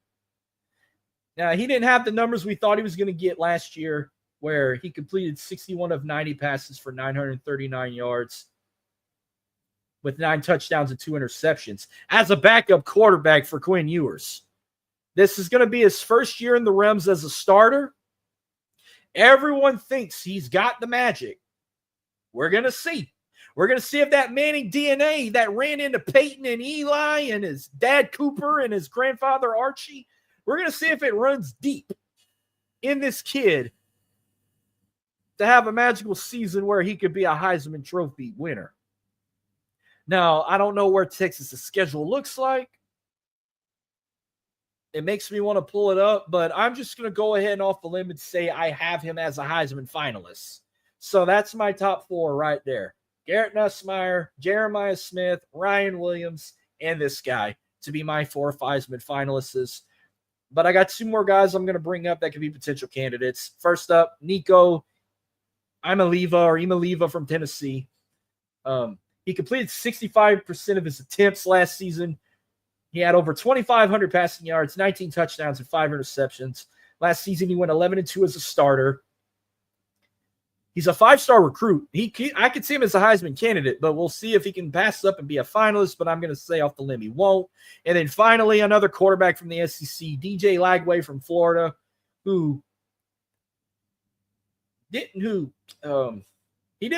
Now, he didn't have the numbers we thought he was going to get last year, where he completed 61 of 90 passes for 939 yards with 9 touchdowns and 2 interceptions as a backup quarterback for Quinn Ewers. This is going to be his first year in the Rams as a starter. Everyone thinks he's got the magic. We're going to see. We're going to see if that Manning DNA that ran into Peyton and Eli and his dad Cooper and his grandfather Archie, we're going to see if it runs deep in this kid to have a magical season where he could be a Heisman Trophy winner. Now, I don't know where Texas' schedule looks like. It makes me want to pull it up, but I'm just going to go ahead and off the limb and say I have him as a Heisman finalist. So that's my top 4 right there. Garrett Nussmeier, Jeremiah Smith, Ryan Williams, and this guy to be my 4 Heisman finalists. But I got 2 more guys I'm going to bring up that could be potential candidates. First up, Nico Imaliva from Tennessee. He completed 65% of his attempts last season. He had over 2,500 passing yards, 19 touchdowns, and 5 interceptions. Last season, he went 11-2 as a starter. He's a 5-star recruit. I could see him as a Heisman candidate, but we'll see if he can pass up and be a finalist, but I'm going to say off the limb he won't. And then finally, another quarterback from the SEC, DJ Lagway from Florida, he didn't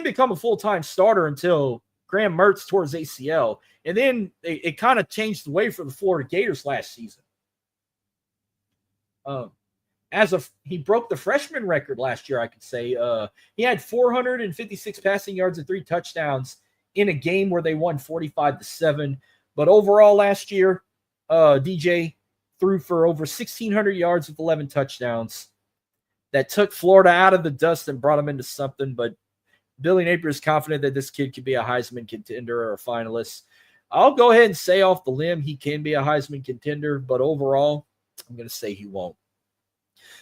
become a full-time starter until Graham Mertz tore his ACL. And then it kind of changed the way for the Florida Gators last season. He broke the freshman record last year, I could say. He had 456 passing yards and 3 touchdowns in a game where they won 45-7. But overall last year, DJ threw for over 1,600 yards with 11 touchdowns. That took Florida out of the dust and brought them into something. But Billy Napier is confident that this kid could be a Heisman contender or a finalist. I'll go ahead and say off the limb he can be a Heisman contender, but overall, I'm going to say he won't.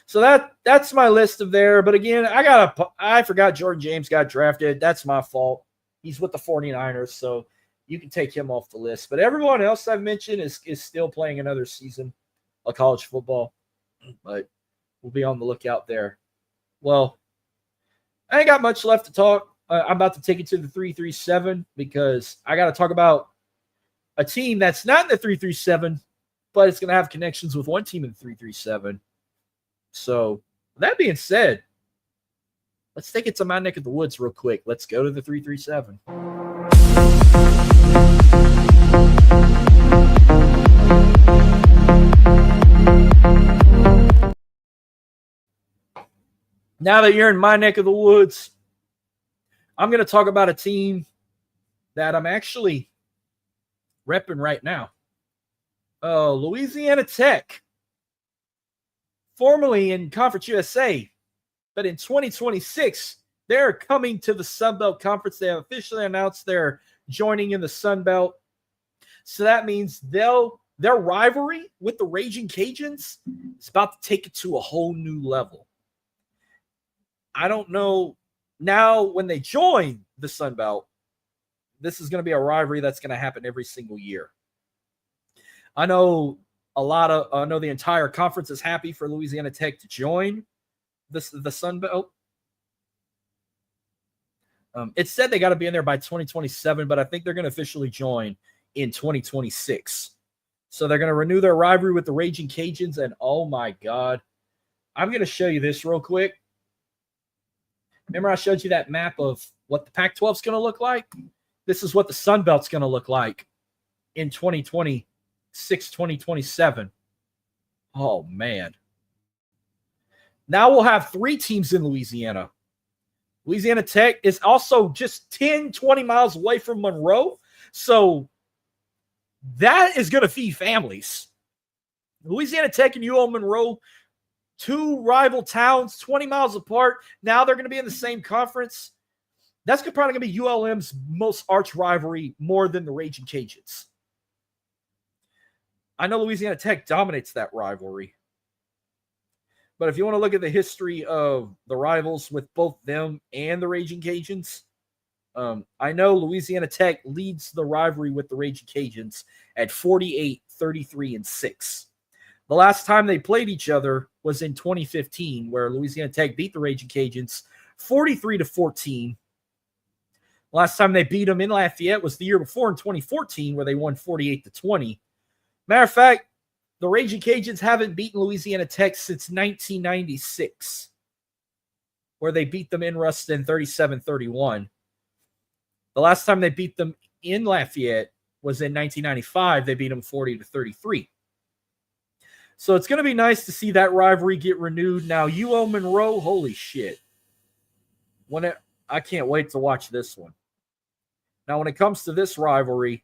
So that's my list of there. But again, I forgot Jordan James got drafted. That's my fault. He's with the 49ers, so you can take him off the list. But everyone else I've mentioned is still playing another season of college football. But we'll be on the lookout there. Well, I ain't got much left to talk. I'm about to take it to the 337 because I got to talk about a team that's not in the 337, but it's going to have connections with one team in the 337. So, that being said, let's take it to my neck of the woods real quick. Let's go to the 337. Now that you're in my neck of the woods, I'm going to talk about a team that I'm actually repping right now. Louisiana Tech, formerly in Conference USA, but in 2026, they're coming to the Sun Belt Conference. They have officially announced they're joining in the Sun Belt. So that means their rivalry with the Raging Cajuns is about to take it to a whole new level. I don't know. Now, when they join the Sun Belt, this is going to be a rivalry that's going to happen every single year. I know the entire conference is happy for Louisiana Tech to join the Sun Belt. It said they got to be in there by 2027, but I think they're going to officially join in 2026. So they're going to renew their rivalry with the Raging Cajuns, and oh my God, I'm going to show you this real quick. Remember I showed you that map of what the Pac-12 is going to look like? This is what the Sun Belt's going to look like in 2026, 2027. Oh, man. Now we'll have 3 teams in Louisiana. Louisiana Tech is also just 10, 20 miles away from Monroe. So that is going to feed families. Louisiana Tech and UL Monroe, 2 rival towns, 20 miles apart. Now they're going to be in the same conference. That's probably going to be ULM's most arch rivalry more than the Raging Cajuns. I know Louisiana Tech dominates that rivalry. But if you want to look at the history of the rivals with both them and the Raging Cajuns, I know Louisiana Tech leads the rivalry with the Raging Cajuns at 48-33-6. The last time they played each other was in 2015, where Louisiana Tech beat the Raging Cajuns 43-14. Last time they beat them in Lafayette was the year before in 2014, where they won 48-20. Matter of fact, the Raging Cajuns haven't beaten Louisiana Tech since 1996, where they beat them in Ruston 37-31. The last time they beat them in Lafayette was in 1995. They beat them 40-33. So it's going to be nice to see that rivalry get renewed. Now, UL Monroe, holy shit. I can't wait to watch this one. Now, when it comes to this rivalry,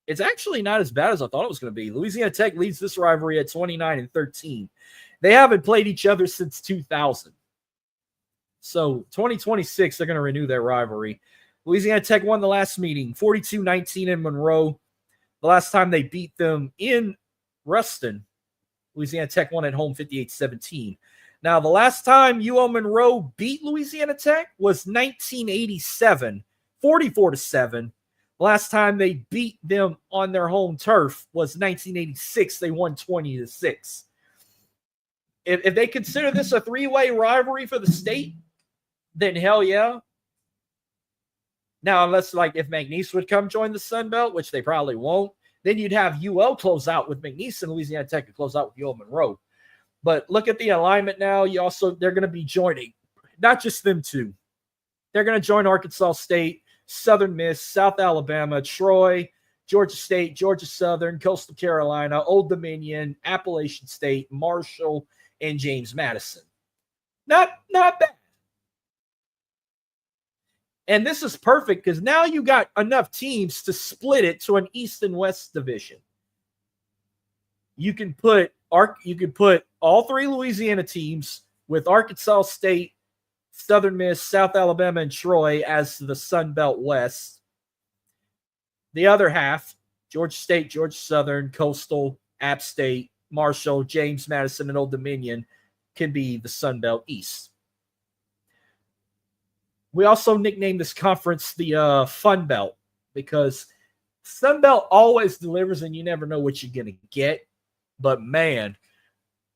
it's actually not as bad as I thought it was going to be. Louisiana Tech leads this rivalry at 29-13. They haven't played each other since 2000. So 2026, they're going to renew their rivalry. Louisiana Tech won the last meeting, 42-19 in Monroe. The last time they beat them in Ruston, Louisiana Tech won at home 58-17. Now, the last time UL Monroe beat Louisiana Tech was 1987, 44-7. Last time they beat them on their home turf was 1986. They won 20-6. If they consider this a 3-way rivalry for the state, then hell yeah. Now, unless like if McNeese would come join the Sun Belt, which they probably won't, then you'd have UL close out with McNeese and Louisiana Tech could close out with UL Monroe. But look at the alignment now. They're going to be joining, not just them two. They're going to join Arkansas State, Southern Miss, South Alabama, Troy, Georgia State, Georgia Southern, Coastal Carolina, Old Dominion, Appalachian State, Marshall, and James Madison. Not bad. And this is perfect because now you got enough teams to split it to an East and West division. You can put all three Louisiana teams with Arkansas State, Southern Miss, South Alabama, and Troy as the Sun Belt West. The other half, Georgia State, Georgia Southern, Coastal, App State, Marshall, James Madison, and Old Dominion can be the Sun Belt East. We also nicknamed this conference the Fun Belt because Sun Belt always delivers and you never know what you're going to get. But, man,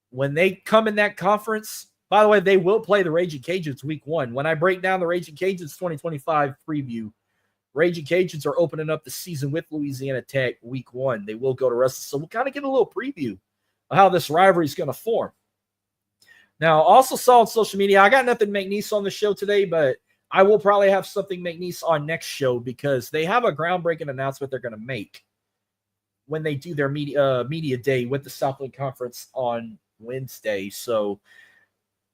when they come in that conference, by the way, they will play the Raging Cajuns week 1. When I break down the Raging Cajuns 2025 preview, Raging Cajuns are opening up the season with Louisiana Tech week 1. They will go to Russell. So we'll kind of get a little preview of how this rivalry is going to form. Now, also saw on social media, I got nothing McNeese on the show today, but I will probably have something McNeese on next show because they have a groundbreaking announcement they're going to make when they do their media day with the Southland Conference on Wednesday. So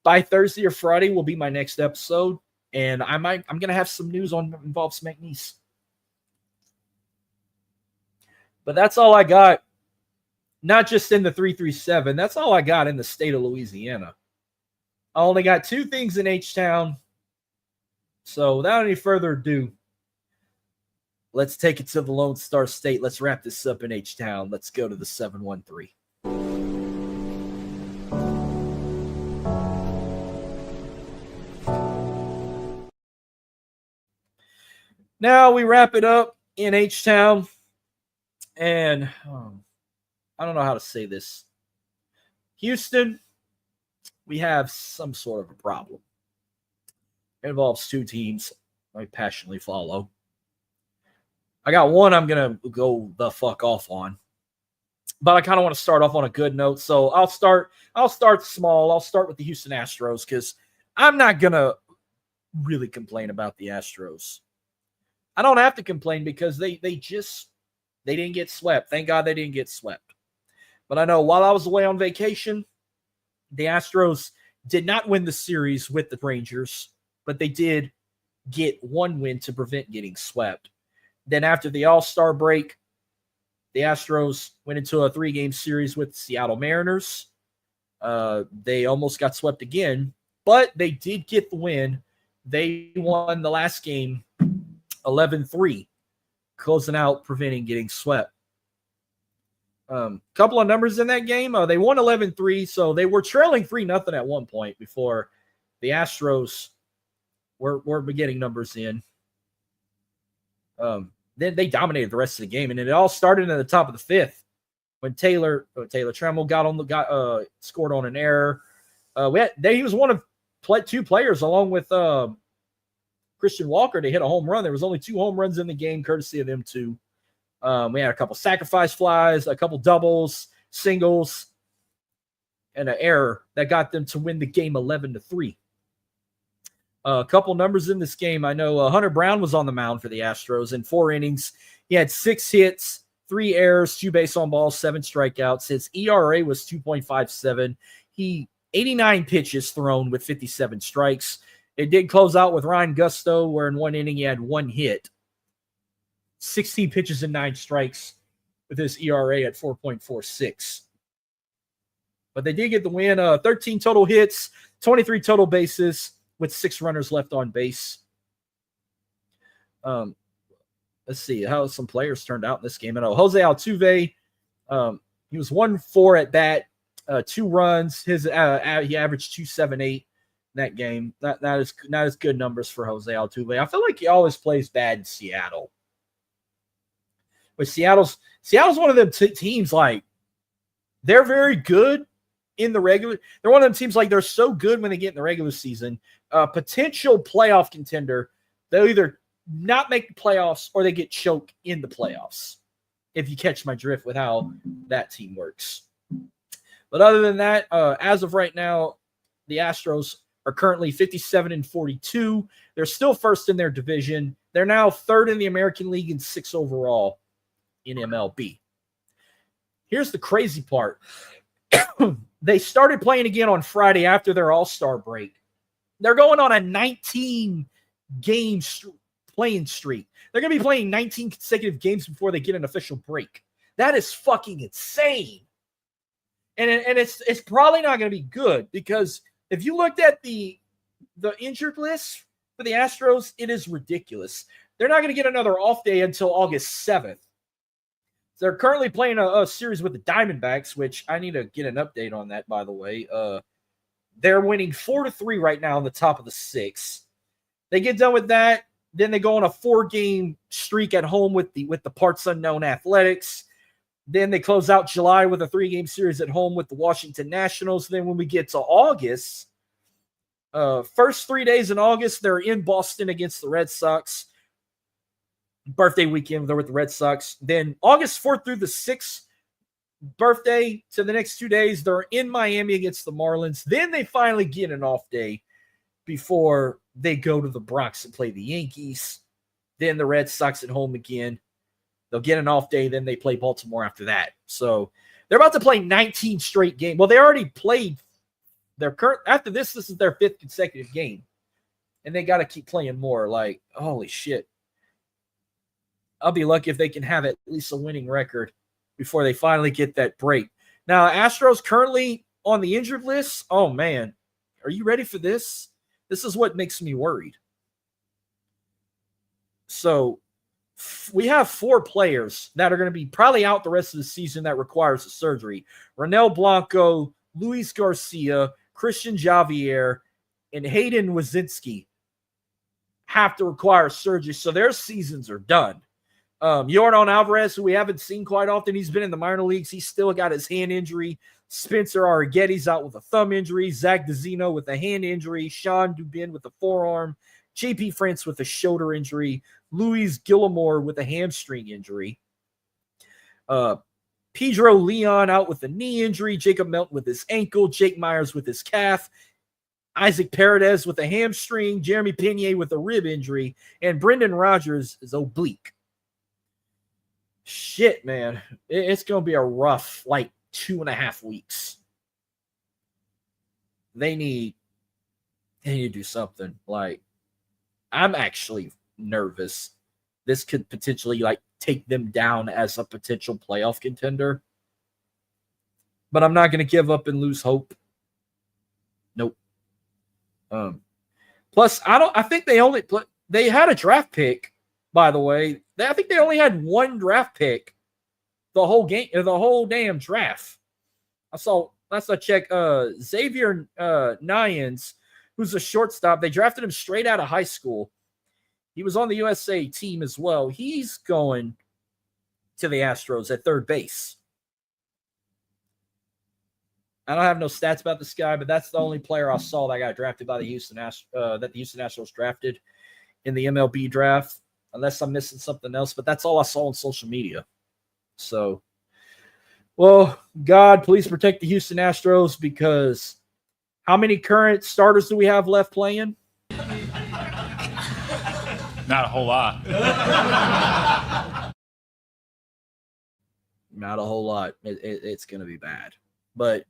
by Thursday or Friday will be my next episode, and I'm going to have some news on involves McNeese. But that's all I got. Not just in the 337. That's all I got in the state of Louisiana. I only got 2 things in H-Town. So without any further ado, let's take it to the Lone Star State. Let's wrap this up in H-Town. Let's go to the 713. Now we wrap it up in H-Town. And I don't know how to say this. Houston, we have some sort of a problem. It involves 2 teams I passionately follow. I got one I'm going to go the fuck off on. But I kind of want to start off on a good note. So I'll start small. I'll start with the Houston Astros because I'm not going to really complain about the Astros. I don't have to complain because they didn't get swept. Thank God they didn't get swept. But I know while I was away on vacation, the Astros did not win the series with the Rangers, but they did get 1 win to prevent getting swept. Then after the All-Star break, the Astros went into a 3-game series with the Seattle Mariners. They almost got swept again, but they did get the win. They won the last game 11-3, closing out, preventing getting swept. Couple of numbers in that game. They won 11-3, so they were trailing 3-0 at one point before the Astros were getting numbers in. Then they dominated the rest of the game, and it all started in the top of the 5th when Taylor Trammell scored on an error. He was one of 2 players along with Christian Walker to hit a home run. There was only 2 home runs in the game, courtesy of them 2. We had a couple sacrifice flies, a couple doubles, singles, and an error that got them to win the game 11-3. A couple numbers in this game. I know Hunter Brown was on the mound for the Astros in 4 innings. He had 6 hits, 3 errors, 2 base on balls, 7 strikeouts. His ERA was 2.57. He 89 pitches thrown with 57 strikes. It did close out with Ryan Gusto, where in 1 inning he had 1 hit. 16 pitches and 9 strikes with his ERA at 4.46. But they did get the win. 13 total hits, 23 total bases with 6 runners left on base. Let's see how some players turned out in this game. I know Jose Altuve, he was 1-4 at bat, 2 runs. He averaged 2.78 in that game. Not as good numbers for Jose Altuve. I feel like he always plays bad in Seattle. But Seattle's one of them teams, like, they're very good in the regular. They're one of them teams like they're so good when they get in the regular season. Potential playoff contender. They'll either not make the playoffs or they get choked in the playoffs. If you catch my drift with how that team works. But other than that, as of right now, the Astros are currently 57-42. They're still first in their division. They're now third in the American League and 6th overall in MLB. Here's the crazy part. They started playing again on Friday after their All-Star break. They're going on a 19-game playing streak. They're going to be playing 19 consecutive games before they get an official break. That is fucking insane. And it's probably not going to be good because if you looked at the injured list for the Astros, it is ridiculous. They're not going to get another off day until August 7th. They're currently playing a series with the Diamondbacks, which I need to get an update on that, by the way. They're winning 4-3 right now on the top of the 6th. They get done with that. Then they go on a 4-game streak at home with the parts unknown Athletics. Then they close out July with a 3-game series at home with the Washington Nationals. Then when we get to August, first 3 days in August, they're in Boston against the Red Sox. Birthday weekend, they're with the Red Sox. Then August 4th through the 6th, birthday to the next 2 days, they're in Miami against the Marlins. Then they finally get an off day before they go to the Bronx and play the Yankees. Then the Red Sox at home again. They'll get an off day. Then they play Baltimore after that. So they're about to play 19 straight games. Well, they already played their current. After this is their 5th consecutive game. And they got to keep playing more. Like, holy shit. I'll be lucky if they can have at least a winning record before they finally get that break. Now, Astros currently on the injured list. Oh, man. Are you ready for this? This is what makes me worried. So we have 4 players that are going to be probably out the rest of the season that requires a surgery. Ronel Blanco, Luis Garcia, Christian Javier, and Hayden Wazinski have to require surgery. So their seasons are done. Yordan Alvarez, who we haven't seen quite often, he's been in the minor leagues. He's still got his hand injury. Spencer Arrigetti's out with a thumb injury. Zach DeZino with a hand injury. Sean Dubin with a forearm. JP France with a shoulder injury. Luis Gilmore with a hamstring injury. Pedro Leon out with a knee injury. Jacob Melton with his ankle. Jake Myers with his calf. Isaac Paredes with a hamstring. Jeremy Pena with a rib injury. And Brendan Rodgers is oblique. Shit, man. It's going to be a rough, 2.5 weeks. They need to do something. I'm actually nervous. This could potentially, take them down as a potential playoff contender. But I'm not going to give up and lose hope. Nope. Plus, I think they had a draft pick, by the way. I think they only had 1 draft pick the whole game, the whole damn draft. That's a check. Xavier Nyans, who's a shortstop, they drafted him straight out of high school. He was on the USA team as well. He's going to the Astros at third base. I don't have no stats about this guy, but that's the only player I saw that got drafted by the Houston Astros drafted in the MLB draft. Unless I'm missing something else, but that's all I saw on social media. So, well, God, please protect the Houston Astros because how many current starters do we have left playing? Not a whole lot. Not a whole lot. It's going to be bad. But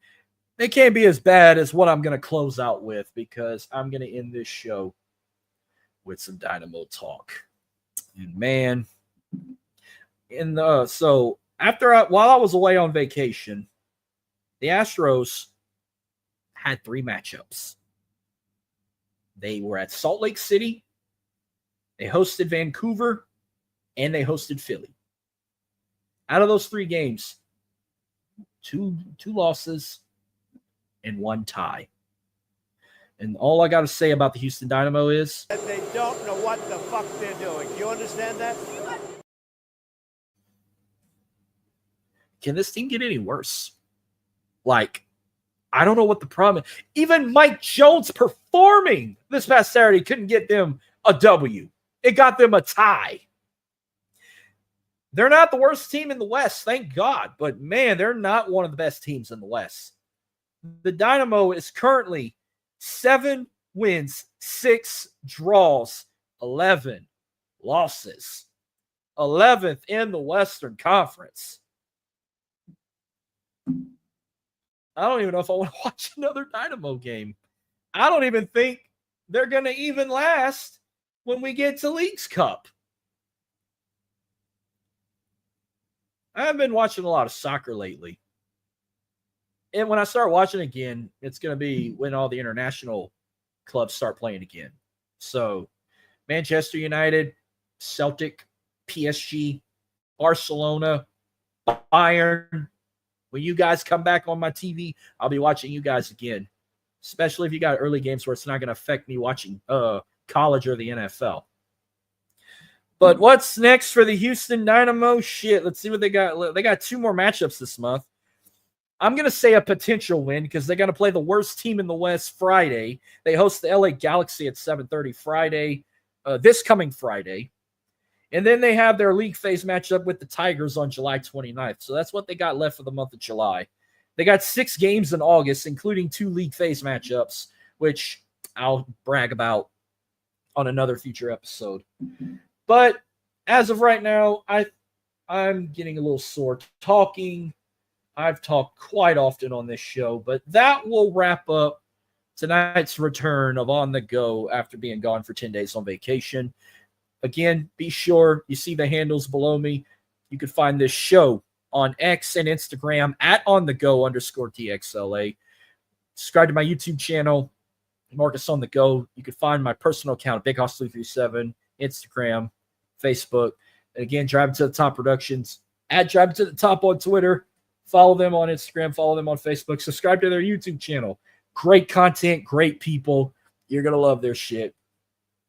it can't be as bad as what I'm going to close out with because I'm going to end this show with some Dynamo talk. And man, while I was away on vacation, the Astros had 3 matchups. They were at Salt Lake City, they hosted Vancouver, and they hosted Philly. Out of those 3 games, two losses and 1 tie. And all I got to say about the Houston Dynamo is that they don't know what the fuck they're doing. You understand that? Can this team get any worse? I don't know what the problem is. Even Mike Jones performing this past Saturday couldn't get them a W. It got them a tie. They're not the worst team in the West, thank God. But, man, they're not one of the best teams in the West. The Dynamo is currently 7 wins, 6 draws, 11 losses. 11th in the Western Conference. I don't even know if I want to watch another Dynamo game. I don't even think they're going to even last when we get to Leagues Cup. I haven't been watching a lot of soccer lately. And when I start watching again, it's going to be when all the international clubs start playing again. So, Manchester United, Celtic, PSG, Barcelona, Bayern. When you guys come back on my TV, I'll be watching you guys again. Especially if you got early games where it's not going to affect me watching college or the NFL. But what's next for the Houston Dynamo? Shit, let's see what they got. They got 2 more matchups this month. I'm going to say a potential win because they're going to play the worst team in the West Friday. They host the LA Galaxy at 7:30 Friday, this coming Friday. And then they have their league phase matchup with the Tigers on July 29th. So that's what they got left for the month of July. They got 6 games in August, including 2 league phase matchups, which I'll brag about on another future episode. But as of right now, I'm getting a little sore talking. I've talked quite often on this show, but that will wrap up tonight's return of On the Go after being gone for 10 days on vacation. Again, be sure you see the handles below me. You can find this show on X and Instagram at onthego_TXLA. Subscribe to my YouTube channel, Marcus on the Go. You can find my personal account, Big Hoss 337, Instagram, Facebook. And again, Driving to the Top Productions, at Driving to the Top on Twitter. Follow them on Instagram, follow them on Facebook. Subscribe to their YouTube channel. Great content, great people. You're going to love their shit.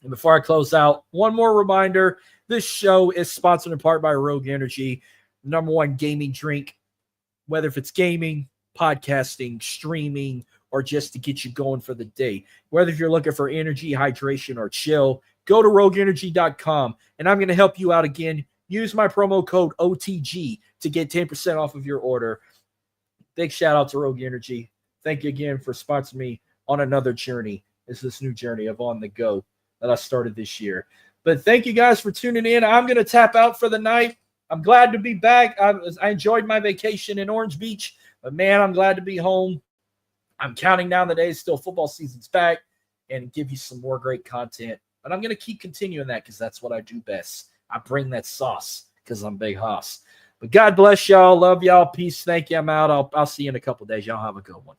And before I close out, one more reminder. This show is sponsored in part by Rogue Energy, #1 gaming drink. Whether if it's gaming, podcasting, streaming, or just to get you going for the day. Whether if you're looking for energy, hydration, or chill, go to rogueenergy.com, and I'm going to help you out again. Use my promo code OTG to get 10% off of your order. Big shout out to Rogue Energy. Thank you again for sponsoring me on another journey. It's this new journey of On the Go that I started this year. But thank you guys for tuning in. I'm going to tap out for the night. I'm glad to be back. I enjoyed my vacation in Orange Beach, but man, I'm glad to be home. I'm counting down the days. Still football season's back, and give you some more great content. But I'm going to keep continuing that because that's what I do best. I bring that sauce because I'm Big Hoss. But God bless y'all. Love y'all. Peace. Thank you. I'm out. I'll see you in a couple days. Y'all have a good one.